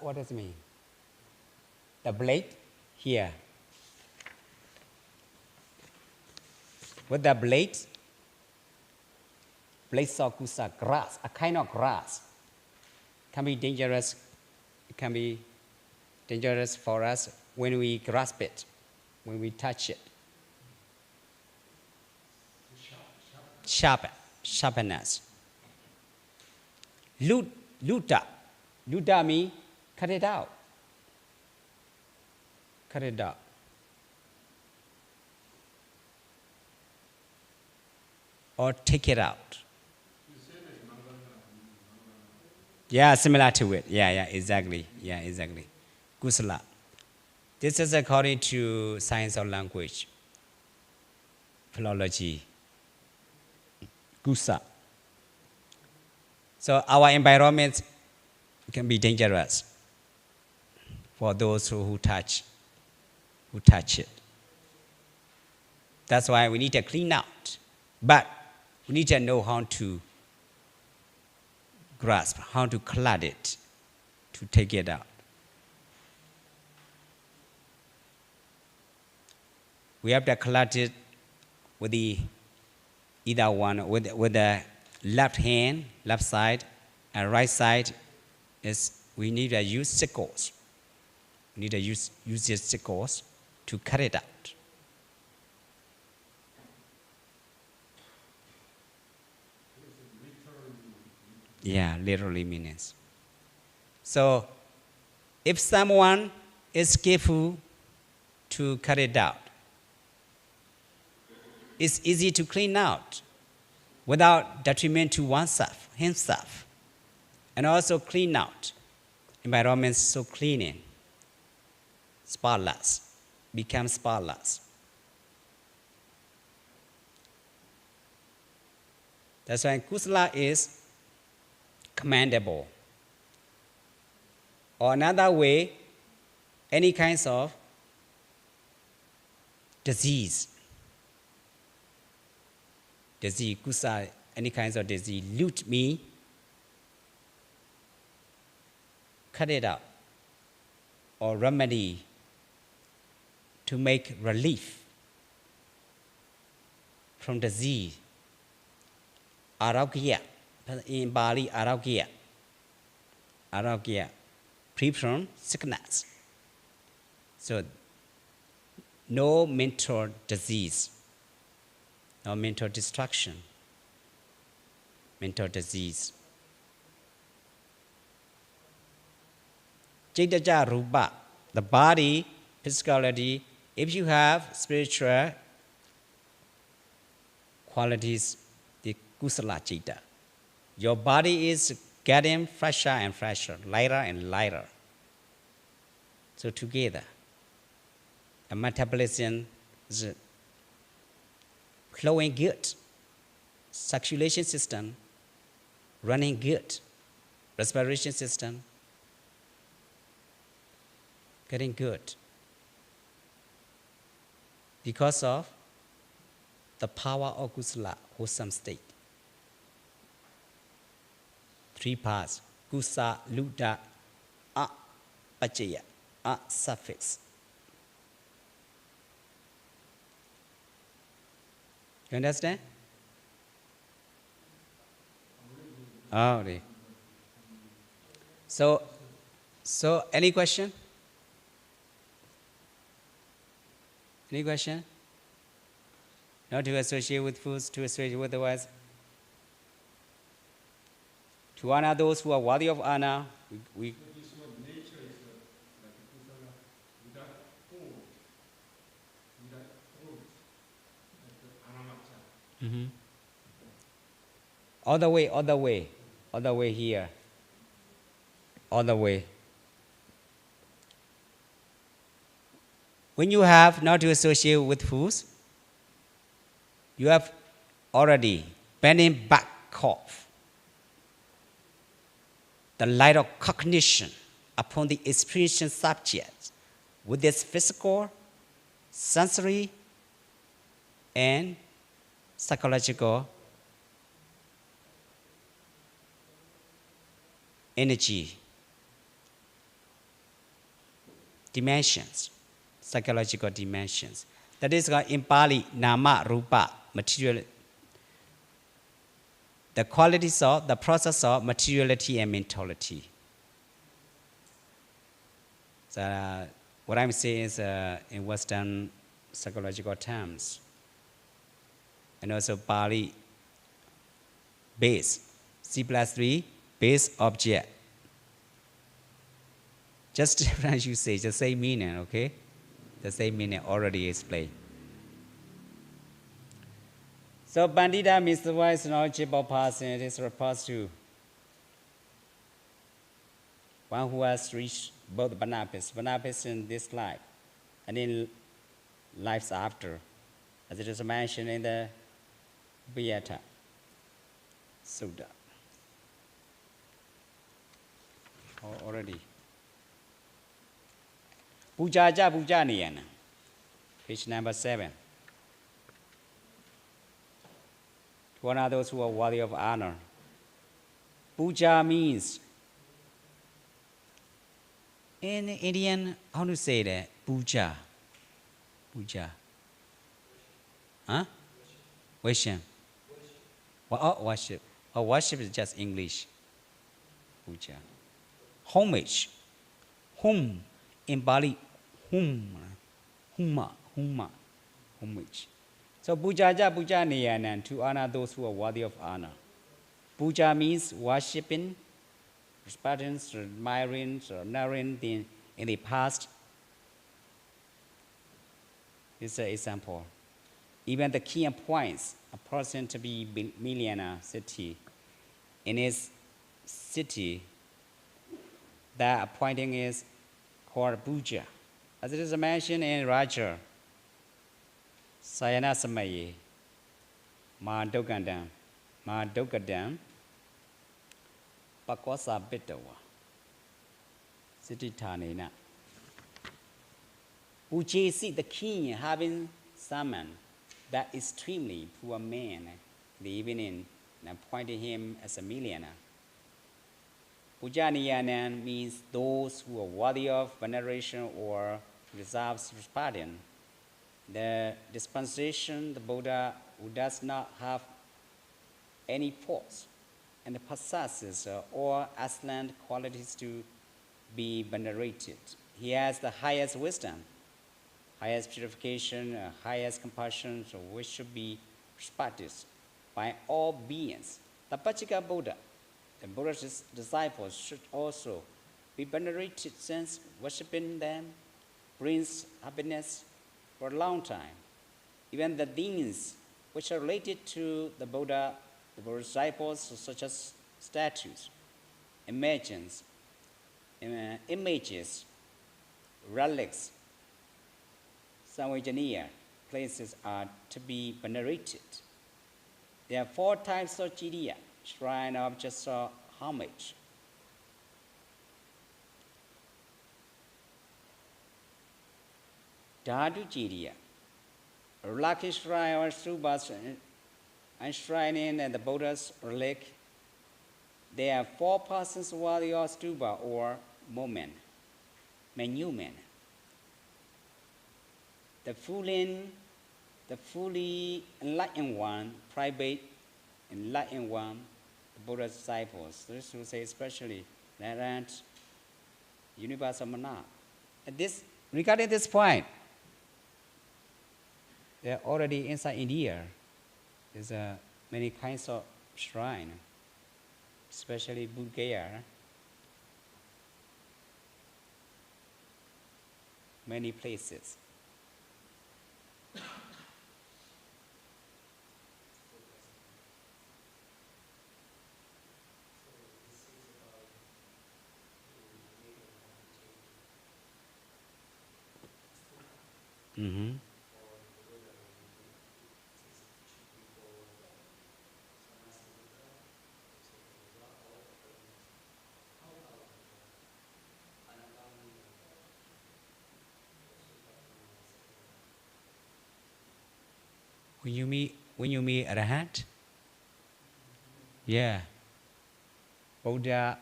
what does it mean? The blade here. With the blades of Kusa, grass, a kind of grass, can be dangerous. It can be dangerous for us when we grasp it, when we touch it. Sharpness. Luta means cut it out. Or take it out. Yeah, similar to it. Yeah, exactly. Kusala. This is according to science of language, philology. Kusa. So our environment can be dangerous for those who touch it. That's why we need to clean out. But we need to know how to grasp, how to clod it, to take it out. We have to clod it with the either one with the left hand, left side, and right side is we need to use sickles. We need to use these sickles to cut it out. Yeah, literally means. So if someone is careful to cut it out, it's easy to clean out. without detriment to oneself, himself, and also clean out environment so cleaning, spotless, become spotless. That's why kusala is commendable. Or another way, any kinds of disease, kusala, any kinds of disease, loot me, cut it out, or remedy to make relief from disease. Arogya, in Bali, arogya, free from sickness. So, no mental disease, no mental destruction, mental disease. Chaitanya Rupa, the body, physicality, if you have spiritual qualities, the kusala chaita, your body is getting fresher and fresher, lighter and lighter. So together, the metabolism is flowing good, circulation system running good, respiration system getting good because of the power of kusala, wholesome state. 3 parts, kusa, luda, apachaya, suffix. You understand? Oh, okay. So any question? Any question? Not to associate with foods, to associate with the words. To honor those who are worthy of honor, we So this word nature is like kusala without fault, like the anamacha. all the way here, all the way. When you have not to associate with foods, you have already bending back off the light of cognition upon the experiencing subject with its physical, sensory, and psychological energy dimensions, psychological dimensions. That is in Pali, nama, rupa, material. The qualities of the process of materiality and mentality. So, what I'm saying is in Western psychological terms, and also Pali base, C+3 base object. Just as you say, the same meaning, okay? The same meaning already explained. So Pandita means the wise knowledgeable person. It is referred to one who has reached both Banapis in this life and in lives after, as it is mentioned in the Viyata Sutta. Already. Puja Niyana, page number 7. To honor those who are worthy of honor. Puja means, in Indian, how to say that? Puja. Huh? Worship. Worship. Worship is just English. Puja. Homage. Hum. In Bali, humma. Homage. So puja niyanan, to honor those who are worthy of honor. Puja means worshipping, respecting, admiring, honoring in the past. It's an example. Even the key points a person to be millionaire city. In his city, the appointing is called puja. As it is mentioned in Raja, Sayana Samaye, Madokadam, Pakosa Bitawa, City Tanina. Uche see the king having summoned that extremely poor man, living in and appointed him as a millionaire. Pujaniyanan means those who are worthy of veneration or deserves pardon. The dispensation, the Buddha who does not have any faults and possesses all excellent qualities to be venerated. He has the highest wisdom, highest purification, highest compassion, so which should be respected by all beings. The Pachika Buddha, the Buddha's disciples should also be venerated since worshipping them brings happiness for a long time. Even the things which are related to the Buddha's disciples, such as statues, images, relics, Samvajaniya places are to be venerated. There are 4 types of jiriya, shrine objects of homage. Dhatu jiriya, lucky shrine or subhas enshrining the Buddha's relic. There are 4 persons worthy of stupa or monument. The fully enlightened one, private enlightened one, the Buddha's disciples. This will say especially Narayana, universal monarch. Regarding this point, they're already inside India. There's many kinds of shrine, especially Bulgaria. Many places. Mm-hmm. When you meet Arahant, yeah, Buddha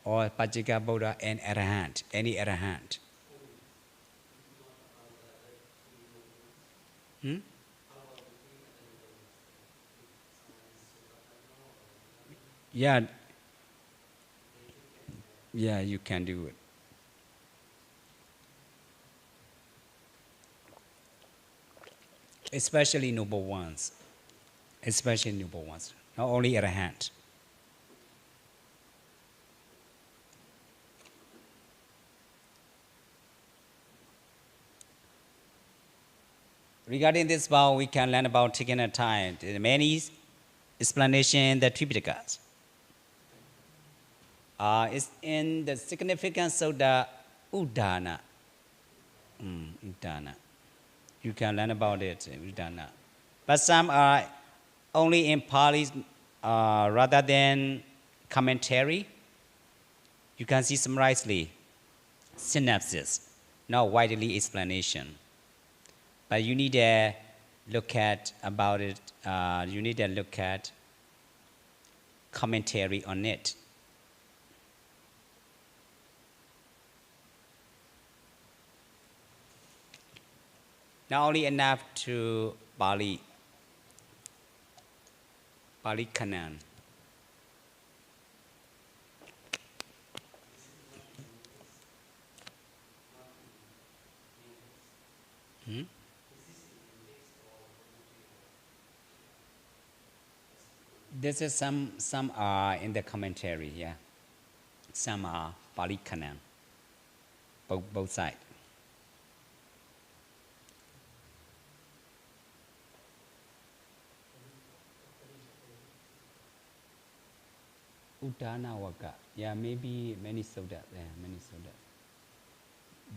or Pajika Buddha and Arahant, any Arahant. Hmm? Yeah, you can do it. Especially noble ones. Not only Arahant. Regarding this vow, we can learn about taking a time. There are many explanations in the Tripidakas. It's in the significance of the Udana. Udana. You can learn about it, Udana. But some are only in Pali rather than commentary. You can see summarily synopsis, not widely explanation. But you need to look at about it. You need to look at commentary on it. Not only enough to Bali Canon. This is some are in the commentary, yeah. Some are Pali Canon. Both sides. Uddana Waka. Yeah, maybe many Sutta. Yeah, many Sutta.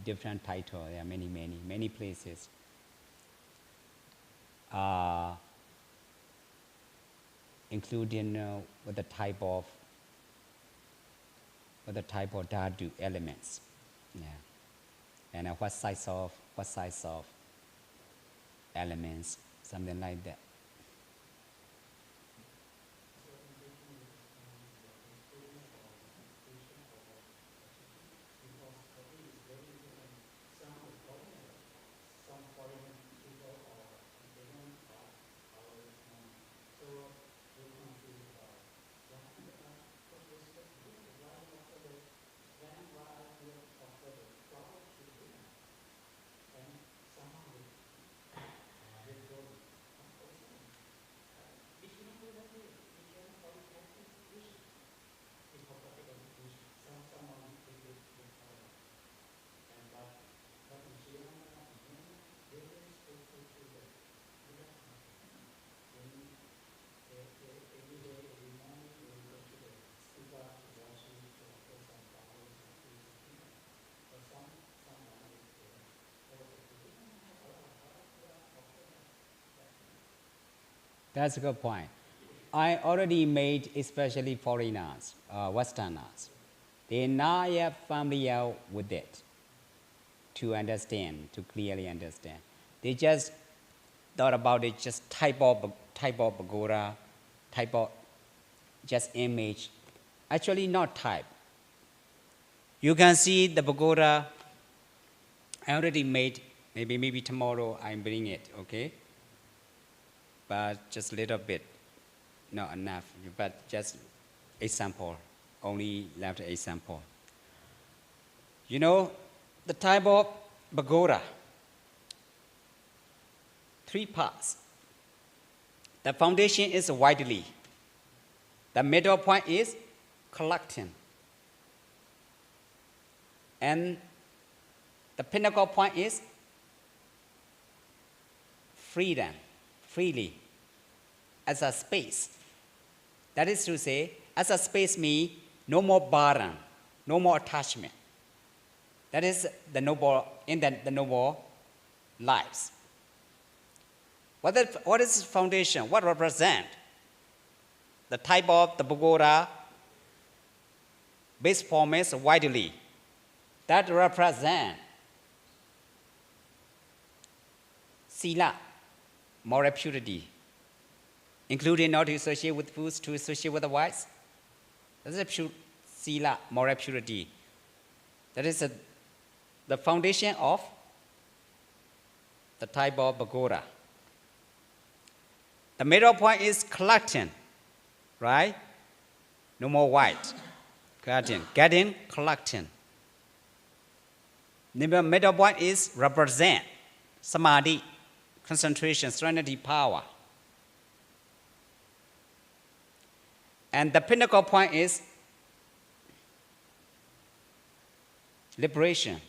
Different title. There are many places. Including with the type of dhatu elements. Yeah. And what size of elements, something like that. That's a good point. I already made, especially foreigners, Westerners. They're not yet familiar with it to understand, to clearly understand. They just thought about it, just type of pagoda, type of just image. Actually, not type. You can see the pagoda. I already made. Maybe tomorrow I bring it. Okay. But just a little bit, not enough. But just a sample. Only left a sample. You know, the type of pagoda. 3 parts. The foundation is widely. The middle point is collecting. And the pinnacle point is freely, as a space. That is to say, as a space means no more burden, no more attachment. That is the noble lives. What is foundation? What represent? The type of the pagoda base form is widely. That represent sila, moral purity, including not to associate with foods, to associate with the wise. That is a pure sila, moral purity. That is the foundation of the type of pagoda. The middle point is collecting, right? No more white. Getting, collecting. The middle point is represent samadhi, concentration, serenity, power. And the pinnacle point is liberation.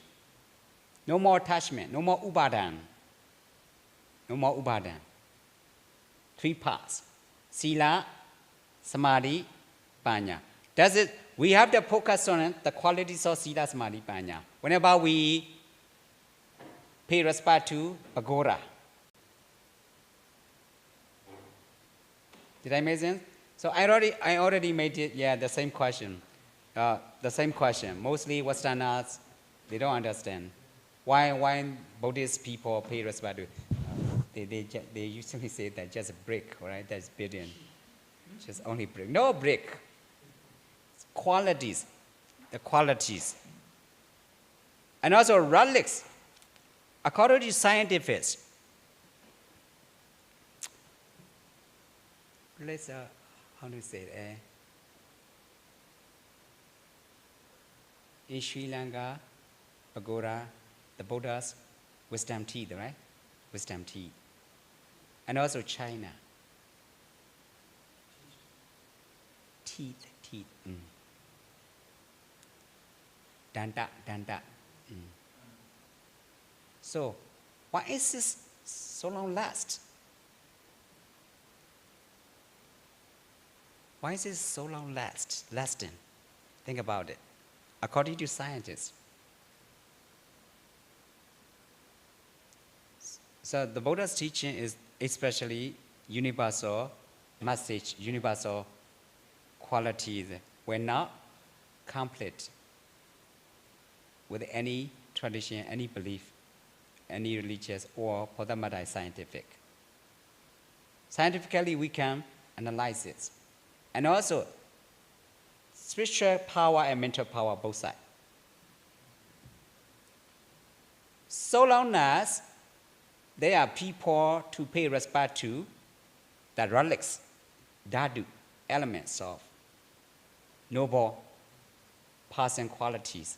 No more attachment, no more upadan. No more upadan. 3 parts. Sila, samadhi, panya. Does it? We have to focus on the qualities of sila, samadhi, panya. Whenever we pay respect to pagoda. Did I make sense? So I already made it. Yeah, the same question. Mostly Westerners, they don't understand why Buddhist people pay respect to. They usually say that just a brick, right? That's billion. Just only brick. No brick. It's qualities. The qualities. And also relics. According to scientists, let's how do you say it? In Sri Lanka, pagoda, the Buddha's wisdom teeth, right? Wisdom teeth. And also China. Teeth. Danta. So, why is this so long last? Why is it so long lasting? Think about it. According to scientists. So the Buddha's teaching is especially universal message, universal qualities were not complete with any tradition, any belief, any religious, or for that matter, scientific. Scientifically, we can analyze it. And also, spiritual power and mental power, both sides. So long as there are people to pay respect to the relics, dhatu, elements of noble person qualities,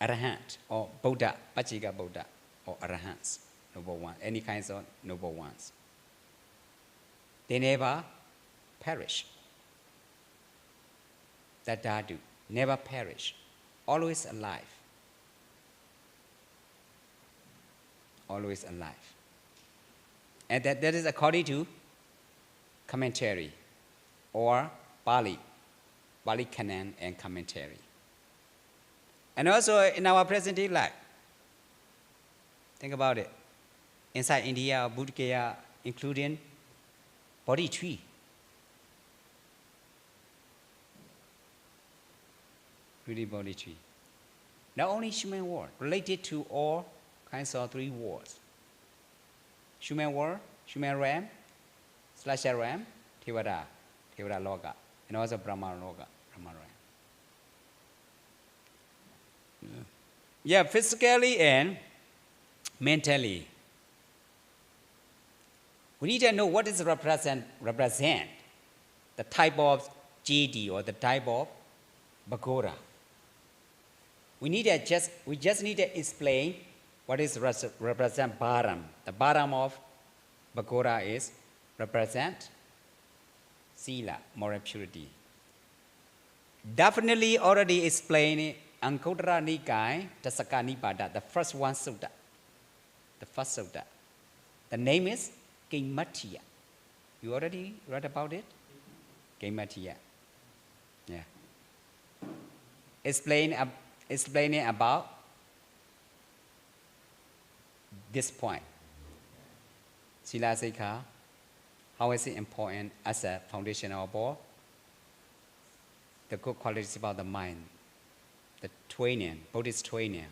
arahant or Buddha, Pachika Buddha or arahants, noble ones, any kinds of noble ones. They never perish. That dhatu never perish, always alive. Always alive. And that is according to commentary or Pali canon and commentary. And also in our present day life, think about it. Inside India, Buddha, including body tree. Really body tree. Not only human world, related to all kinds of three worlds. Human world, human realm, slasher realm, Tevada Loka, and also Brahma Loka, Brahma realm. Yeah, physically and mentally. We need to know what is represent the type of JD or the type of Bhagora. We just need to explain what is represent bottom. The bottom of Bhagora is represent Sila, moral purity. Definitely already explained Anguttara Nikaya, Dasaka Nipada, the first one sutta. The first sutta. The name is Kaimattiya. You already read about it? Kaimattiya. Yeah. Explaining about this point. Sila Sikha, how is it important as a foundation of all? The good qualities about the mind, the training, Buddhist training,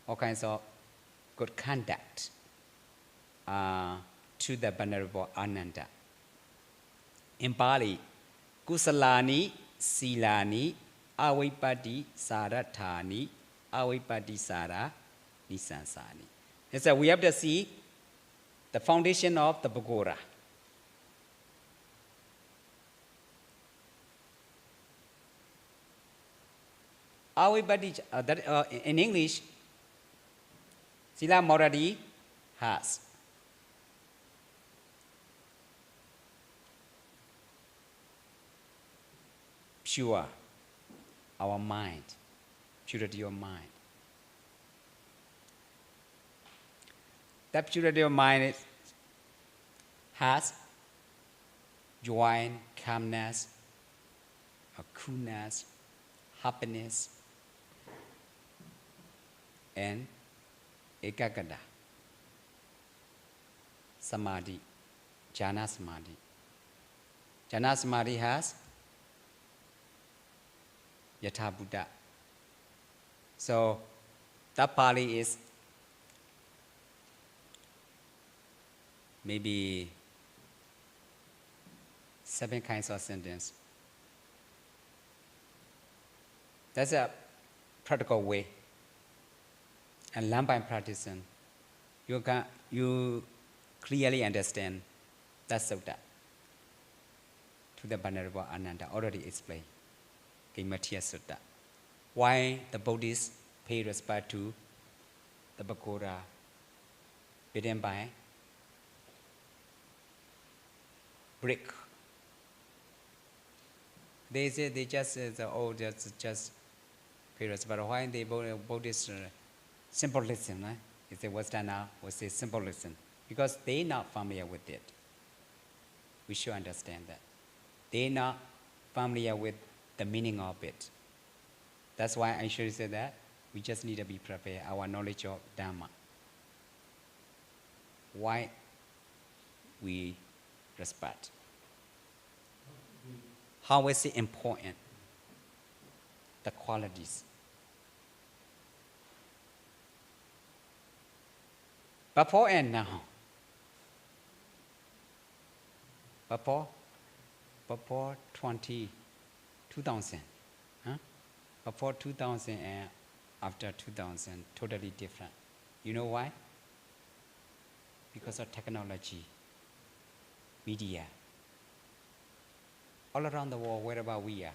all kinds of good conduct to the Venerable Ananda. In Pali, Kusalani, Silani, Avipati Sarathani, Avipati Sara Nisansani. And so we have to see the foundation of the Bhagora. Avipati, in English, Sila morality has pure our mind, purity of mind. That purity of mind has joy, calmness, coolness, happiness, and ekagata, samadhi, jhana samadhi. Jhana samadhi has yatha Buddha. So that Pali is maybe 7 kinds of sentence. That's a practical way. And learn by practicing, you clearly understand that sutta. To the Venerable Ananda already explained. Kaimattiya Sutta. Why the Buddhists pay respect to the Bhagora written by brick. They say they just pay respect. Why they Buddhists symbolism? It's a Western now, we say symbolism. Because they're not familiar with it. We should understand that. they're not familiar with the meaning of it. That's why I should say that we just need to be prepared, our knowledge of Dhamma. Why we respect? How is it important? The qualities. Before and now. Before 2000. Huh? Before 2000 and after 2000, totally different. You know why? Because of technology, media. All around the world, wherever we are,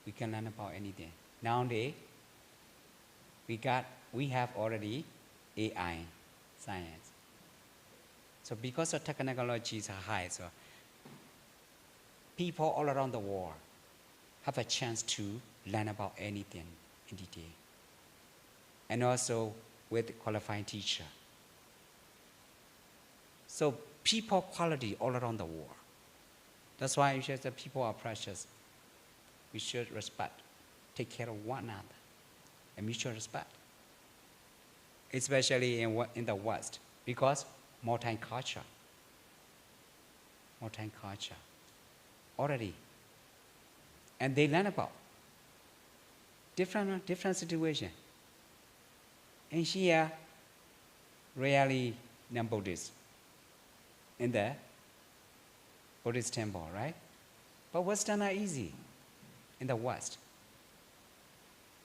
we can learn about anything. Nowadays, we have already AI, science. So because of technology is high, so people all around the world have a chance to learn about anything in detail. And also with qualified teacher. So people quality all around the world. That's why I say that people are precious. We should respect, take care of one another, and mutual respect. Especially in the West, because multicultural already. And they learn about different situation. And here, rarely non-Buddhist in the Buddhist temple, right? But Western are easy in the West.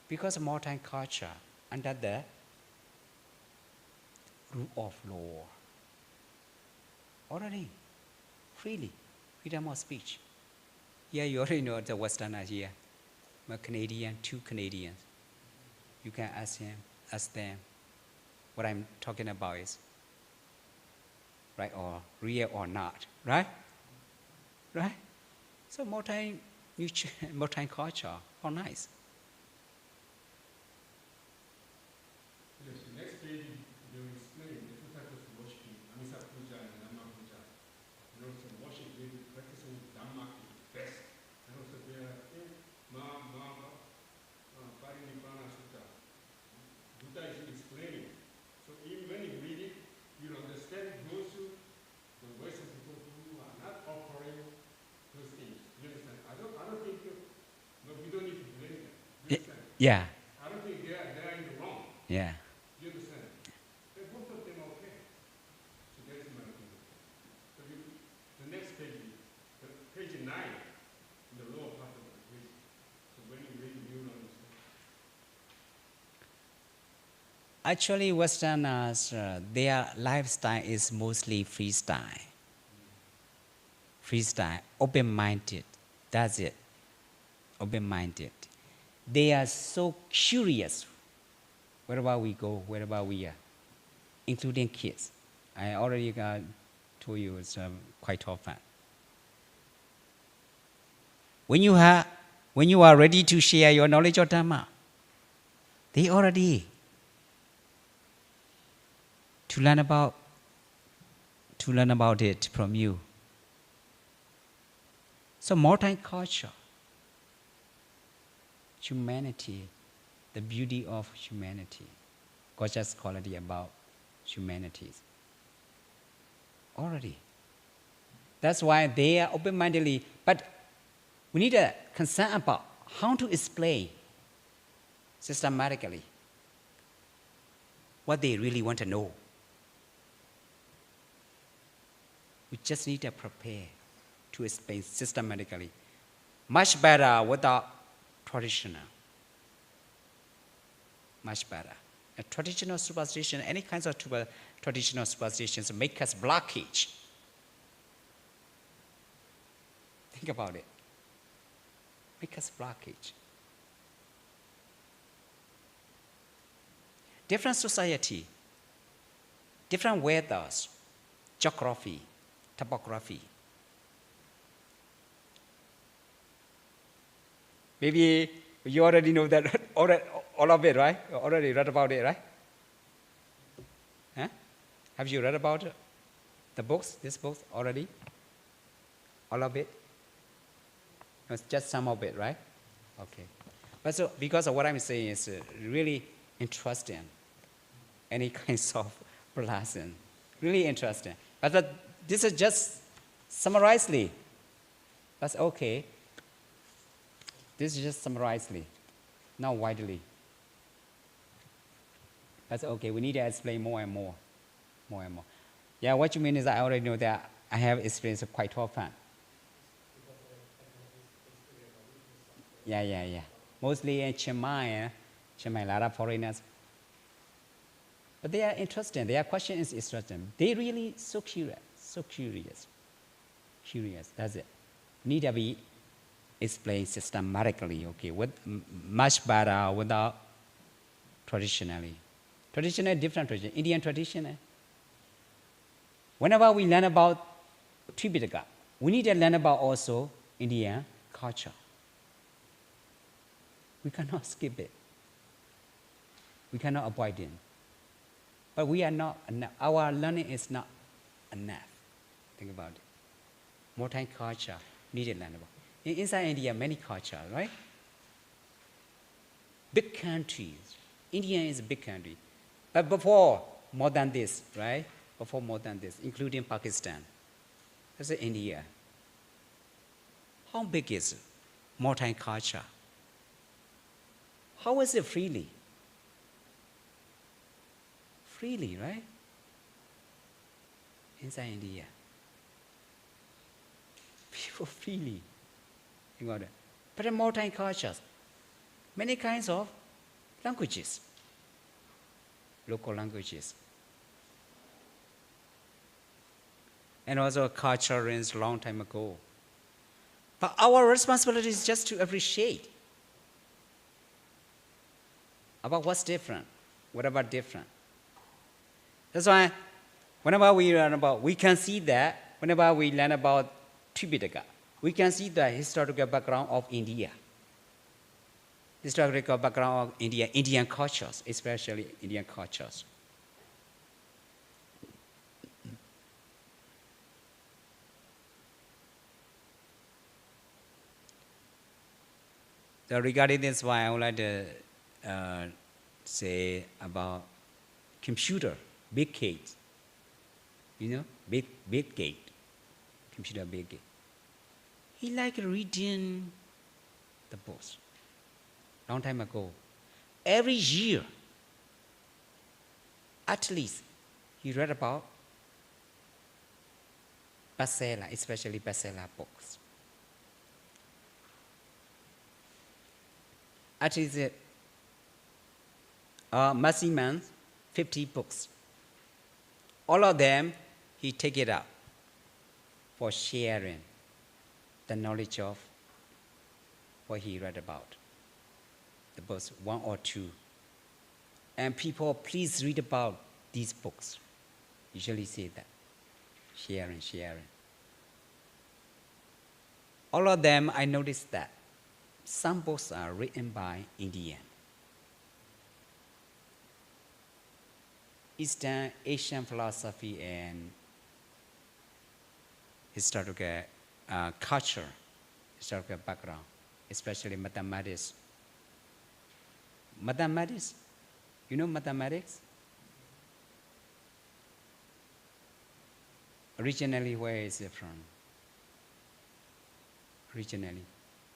Because of multicultural, under the rule of law. Already, freely, freedom of speech. Here you already know the Westerners here. I'm a Canadian, 2 Canadians. You can ask them. What I'm talking about is right or real or not, right? Right? So multicultural, how nice. Yes, next page you will explain the two types of worshiping, Amisa Puja and Dhamma Puja. And also worship really practicing Dhamma is best. And also there are Parinipana Sutta. Buddha is explaining. So even when you read it, you understand those who, the Western people who are not offering those things. You understand? I don't think but we don't need to blame them. You understand? Yeah. I don't think they are in the wrong. Yeah. You understand? They're both of them okay. So that is my opinion. So the next page, page 9, in the lower part of the page. So when you read, you will understand. Actually, Westerners, their lifestyle is mostly freestyle. Freestyle, open-minded. That's it. Open-minded. They are so curious wherever we go, wherever we are, including kids. I already told you it's quite often. When you are ready to share your knowledge of Dhamma, they already to learn about it from you. So multicultural, humanity, the beauty of humanity, gorgeous quality about humanities. Already. That's why they are open-mindedly, but we need a concern about how to explain systematically what they really want to know. We just need to prepare to explain systematically. Much better without traditional. Much better. A traditional superstition, any kinds of traditional superstitions make us blockage. Think about it. Make us blockage. Different society, different weathers, geography, topography. Maybe you already know that all of it, right? You already read about it, right? Huh? Have you read about the books, this book already? All of it? It's just some of it, right? Okay. But so, because of what I'm saying is really interesting. Any kinds of person. Really interesting. But this is just summarizedly. That's okay. This is just summarizedly, not widely. That's okay. We need to explain more and more. More and more. Yeah, what you mean is I already know that I have experience quite often. Yeah. Mostly in Chiang Mai, a lot of foreigners. But they are interesting. Their question is interesting. They really so curious. That's it. Need to be explained systematically, okay, with much better without traditionally. Traditional, different tradition. Indian tradition. Whenever we learn about Tripitaka, we need to learn about also Indian culture. We cannot skip it. We cannot avoid it. But we are not enough. Our learning is not enough. Think about it. More time culture needed learn about. Inside India, many culture, right? Big countries. India is a big country. But before more than this, right? Before more than this, including Pakistan. That's India. How big is it? More time culture. How is it freely? Freely, right? Inside India. People freely. Think about it. But in more time cultures, many kinds of languages, local languages. And also a culture runs a long time ago. But our responsibility is just to appreciate about what's different. What about different? That's why whenever we learn about, we can see that whenever we learn about Tripitaka, we can see the historical background of India. Historical background of India, Indian cultures, especially Indian cultures. So regarding this, why I would like to say about computer, big gate. You know, big gate, computer big gate. He liked reading the books. Long time ago, every year, at least, he read about bestseller, especially bestseller books. At least, maximum 50 books. All of them, he take it up for sharing the knowledge of what he read about. The books, one or two. And people, please read about these books. Usually say that. Sharing. All of them, I noticed that some books are written by Indian. Eastern Asian philosophy and historical culture, historical background, especially mathematics. Mathematics, you know mathematics? Originally, where is it from? Originally,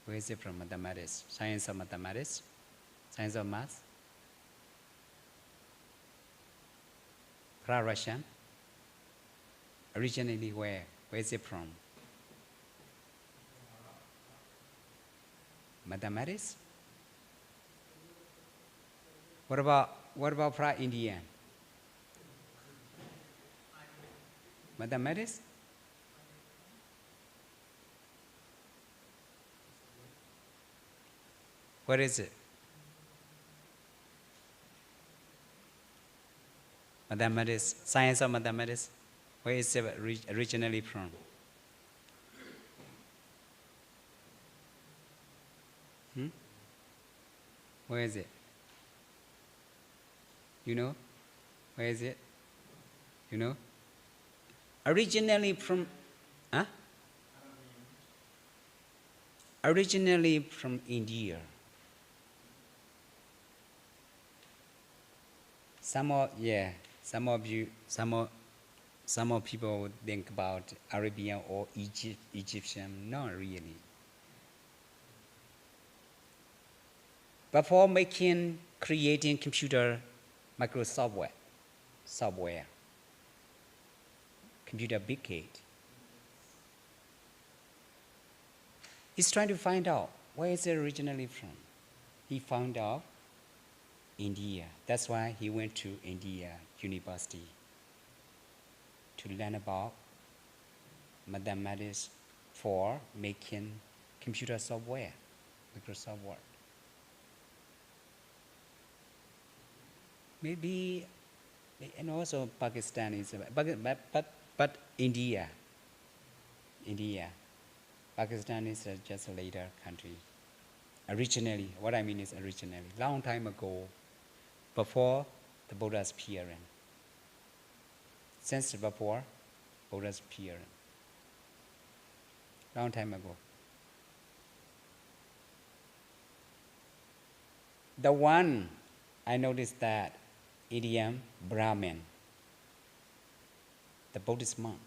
where is it from? Mathematics, science of mathematics, science of math. Russian. Originally, where is it from? Mathematics. What about pra-Indian? Mathematics? What is it? Mathematics, science of mathematics. Where is it originally from? Where is it? You know? Where is it? You know? Originally from, huh? originally from India. Some of people would think about Arabian or Egyptian. Not really. Before creating computer software, computer big gate, he's trying to find out where is it originally from. He found out India. That's why he went to India University to learn about mathematics for making computer software, Microsoft Word. Maybe, and also Pakistan is, but India. Pakistan is just a later country. Originally, what I mean is originally, long time ago, before the Buddha's appearance. Since before Buddha's appearance. Long time ago. The one I noticed that idiom Brahmin, the Buddhist monk,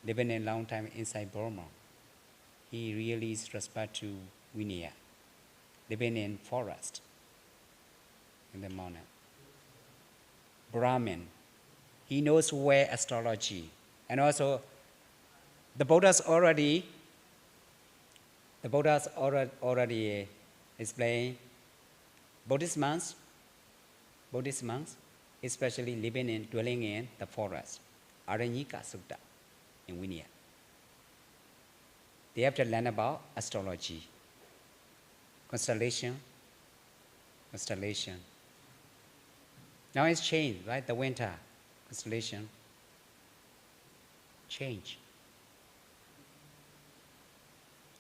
living a long time inside Burma, he really is respect to Vinaya, living in forest in the mountain. Brahmin, he knows where astrology, and also the Buddha's already explained Buddhist monks, especially dwelling in the forest, Aranyika Sutta in Vinaya. They have to learn about astrology, constellation. Now it's changed, right? The winter constellation change.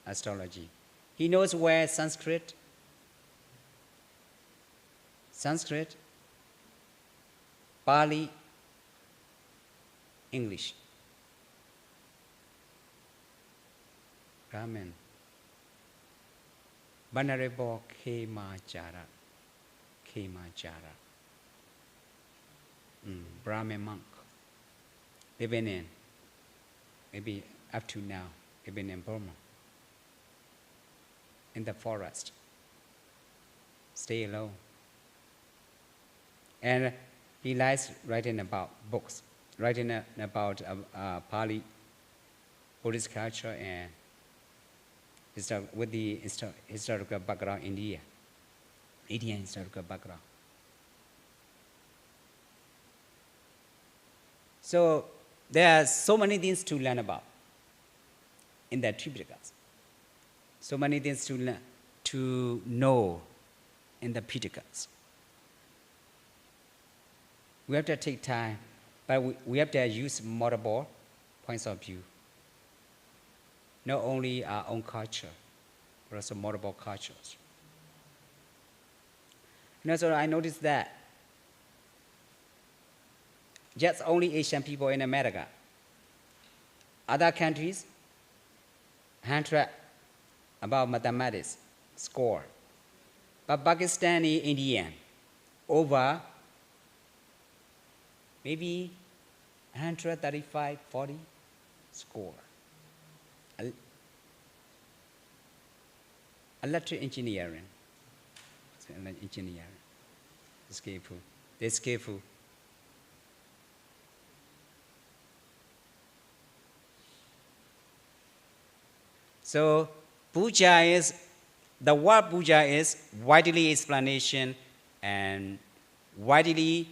Astrology. He knows where Sanskrit, Pali, English. Brahmin. Venerable Khemajara. Brahmin monk. Living in, maybe up to now, living in Burma. In the forest. Stay alone. And he likes writing about books, writing about Pali, Buddhist culture, and with the historical background in India, Indian historical background. So there are so many things to learn about in the Tripitakas. So many things to know in the Pitakas. We have to take time, but we have to use multiple points of view. Not only our own culture, but also multiple cultures. And also I noticed that just only Asian people in America. Other countries, 100 about mathematics, score. But Pakistani Indian, over maybe 135, 40 score. Electric engineering. Skillful. They're skillful. So the word puja is widely explanation and widely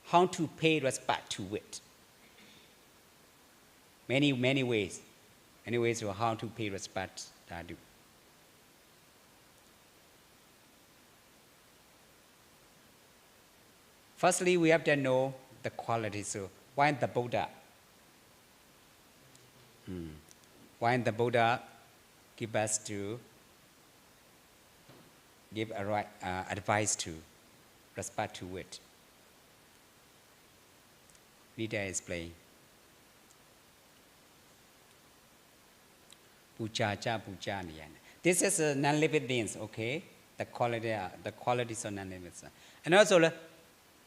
how to pay respect to it. Many ways of how to pay respect that I do. Firstly, we have to know the quality. So why the Buddha? Why the Buddha give us to give a right advice to respect to it? Need to explain. Puja cha puja niyan. This is non-living beings, okay? The qualities of non-living beings. And also,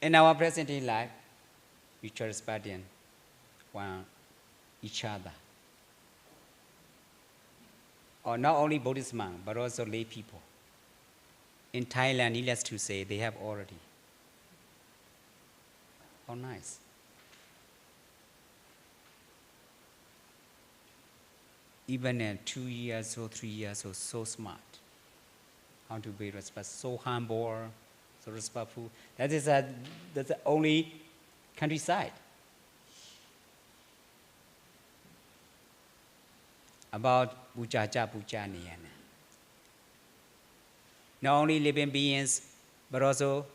in our present day life, mutual respecting one each other. Or not only Buddhist monks, but also lay people. In Thailand, needless to say, they have already. How nice. Even at 2 years or 3 years old, so smart. How to be respectful, so humble, so respectful. That's the only countryside. About Pujaja Pujaniyana. Not only living beings, but also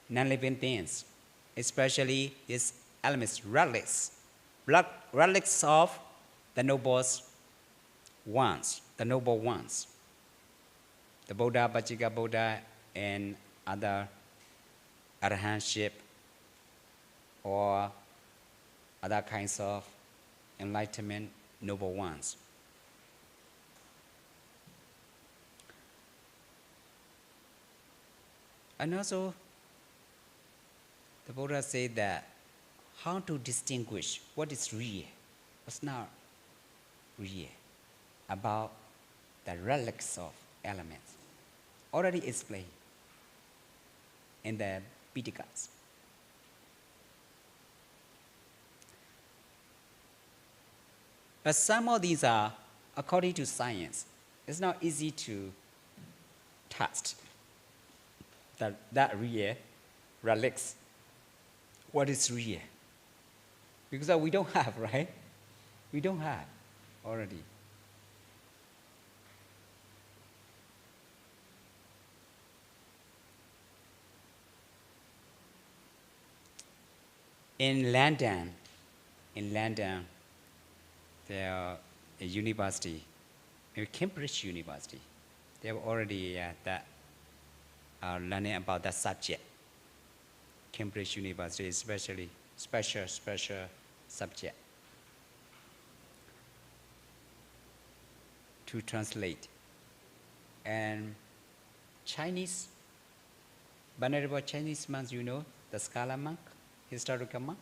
non-living things, especially these elements, relics of the noble ones, the Buddha, Pachika Buddha, and other arahantship or other kinds of enlightenment noble ones. And also, the Buddha said that how to distinguish what is real, what's not real, about the relics of elements. Already explained in the Pitakas. But some of these are, according to science, it's not easy to test that real relics. What is real? Because we don't have, right? We don't have already. In London, there are a university, maybe Cambridge University. They have already learning about that subject. Cambridge University, especially special subject to translate. And Chinese, venerable Chinese monks, you know, the scholar monk, historical monk.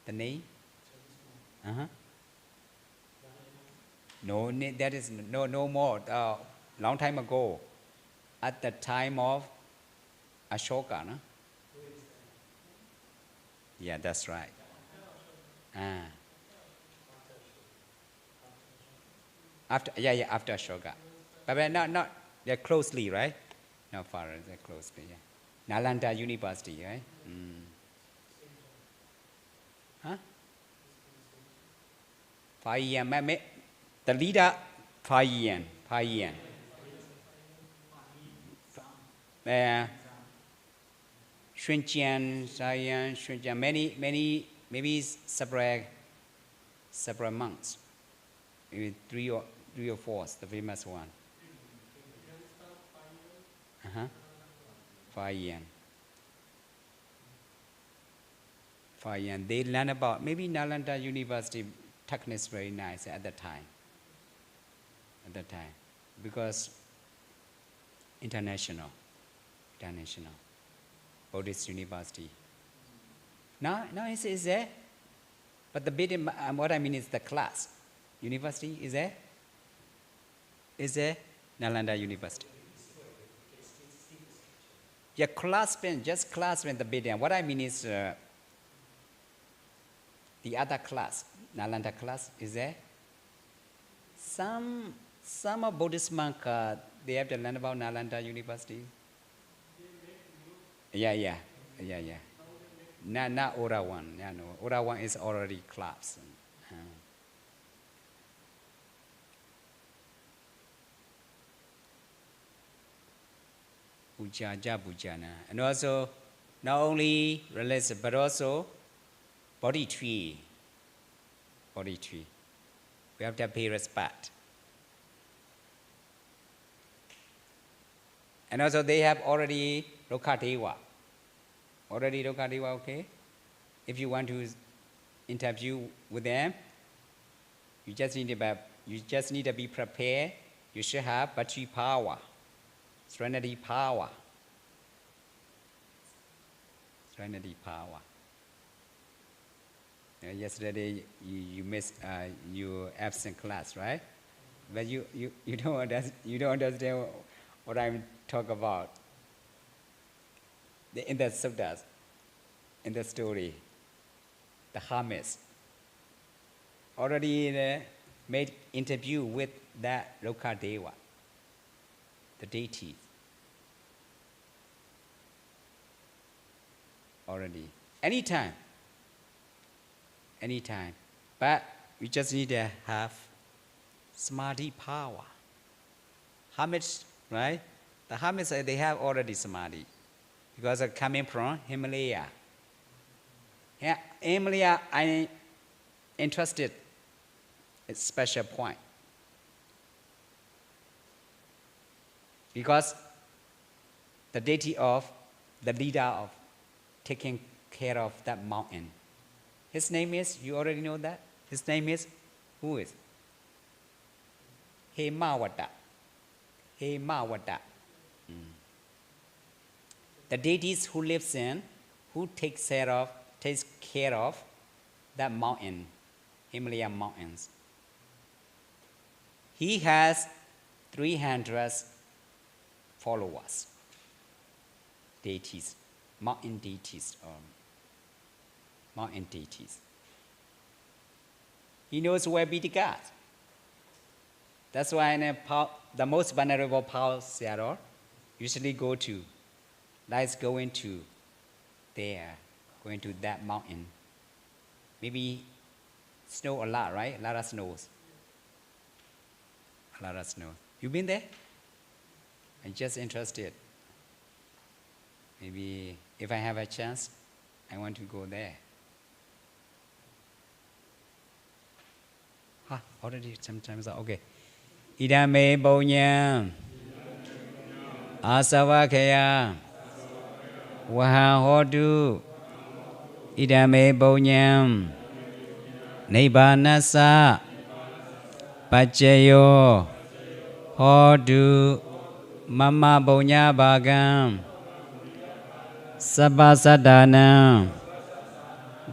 The name? No, that is no more. Long time ago, at the time of Ashoka, no? Yeah, that's right. After Ashoka, but not they're closely, right? Not far, they're closely. Yeah. Nalanda University, right? Huh? 5 years. The leader, 5 years. 5 years. Shunjian, Shayan, Shunjian, many, maybe separate monks. Maybe three or 4, the famous one. 5 years. 5 years. They learn about, maybe Nalanda University technique is very nice at that time. Because international Buddhist university. Now it's there, but the building, what I mean is the class. University is there? Is there? Nalanda University. Yeah, just class when the building. What I mean is the other class, Nalanda class, is there? Some of Buddhist monk, they have to learn about Nalanda University. Yeah. Not Ora one. Yeah, no. Ora one is already collapsed. Pujaja Pujana. And also, not only religion, but also body tree. We have to pay respect. And also they have already Lokadeva. Okay? If you want to interview with them, you just need to You just need to be prepared. You should have battery power, serenity power. Serenity power. Yesterday you missed your absent class, right? But you don't understand what I'm talking about. In the Sutta, in the story, the hermits already made interview with that Lokadeva, the deity. Already. Anytime. But we just need to have samadhi power. Hermits, right? The hermits, they have already samadhi because they're coming from Himalaya. Yeah, Himalaya, I'm interested. It's a special point. Because the deity of, the leader of taking care of that mountain. His name is, you already know that? His name is, who is? Hemawata. Hemawata. The deities who lives in, who takes care of that mountain, Himalayan mountains. He has 300 followers, deities, mountain deities. He knows where be the God. That's why the most vulnerable Paul Seattle usually go to. Let's go into there, going to that mountain. Maybe snow a lot, right? A lot of snows. A lot of snow. You been there? I'm just interested. Maybe if I have a chance, I want to go there. Already sometimes, okay. Idame Bonyam Asavakaya Waha Hodu Idame Bonyam Nibanasa Pachayo Hodu Mama Bonya Bagam Sabasadana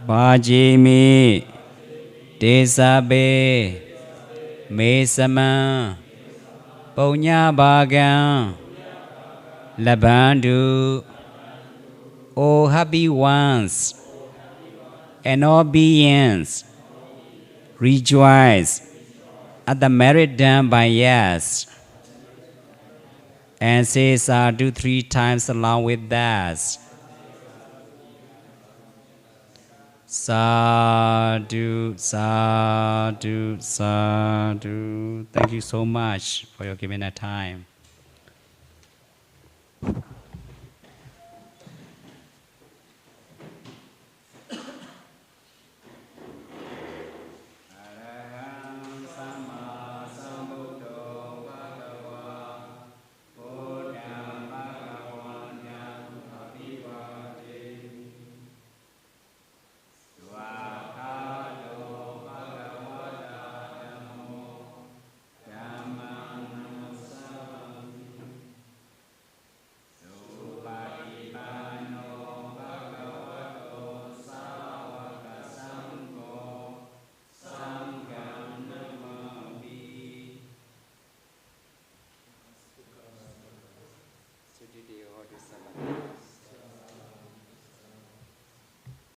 Bajimi Desabe Mesama Bonya Bagam Labandu O happy ones and all beings rejoice at the merit done by us and say sadhu 3 times along with us. Sadhu, sadhu, sadhu. Thank you so much for your giving that time.